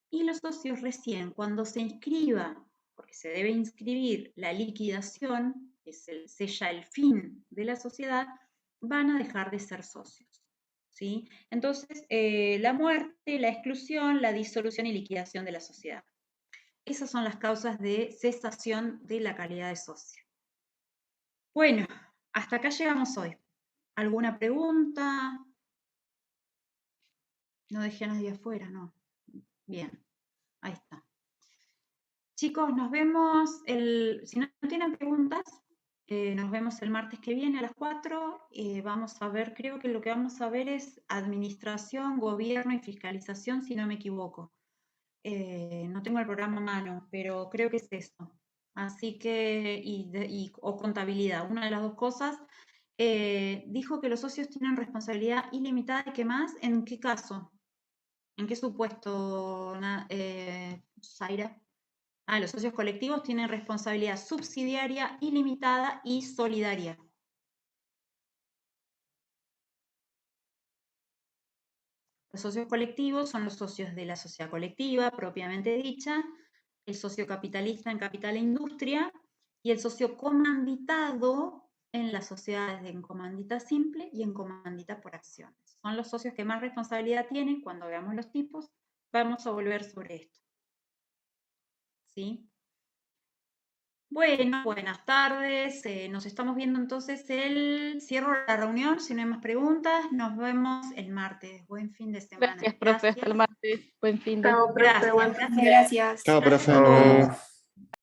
Y los socios recién, cuando se inscriba, porque se debe inscribir la liquidación, que sella el fin de la sociedad, van a dejar de ser socios. ¿Sí? Entonces, la muerte, la exclusión, la disolución y liquidación de la sociedad. Esas son las causas de cesación de la calidad de socio. Bueno, hasta acá llegamos hoy. ¿Alguna pregunta? No dejé a nadie afuera, ¿no? Bien, ahí está. Chicos, nos vemos si no tienen preguntas, Nos vemos el martes que viene a las 4. Vamos a ver, creo que lo que vamos a ver es administración, gobierno y fiscalización, si no me equivoco. No tengo el programa a mano, pero creo que es eso. Así que, o contabilidad, una de las dos cosas. Dijo que los socios tienen responsabilidad ilimitada. ¿De qué más? ¿En qué caso? ¿En qué supuesto, Zaira? Los socios colectivos tienen responsabilidad subsidiaria, ilimitada y solidaria. Los socios colectivos son los socios de la sociedad colectiva, propiamente dicha, el socio capitalista en capital e industria, y el socio comanditado en las sociedades de en comandita simple y en comandita por acciones. Son los socios que más responsabilidad tienen. Cuando veamos los tipos, vamos a volver sobre esto. ¿Sí? Bueno, buenas tardes. Nos estamos viendo entonces cierro la reunión. Si no hay más preguntas, nos vemos el martes. Buen fin de semana. Gracias, profe. Hasta el martes. Buen fin de Chao, profe. Gracias. Buen fin de- Gracias. Chao, profe. Gracias a todos.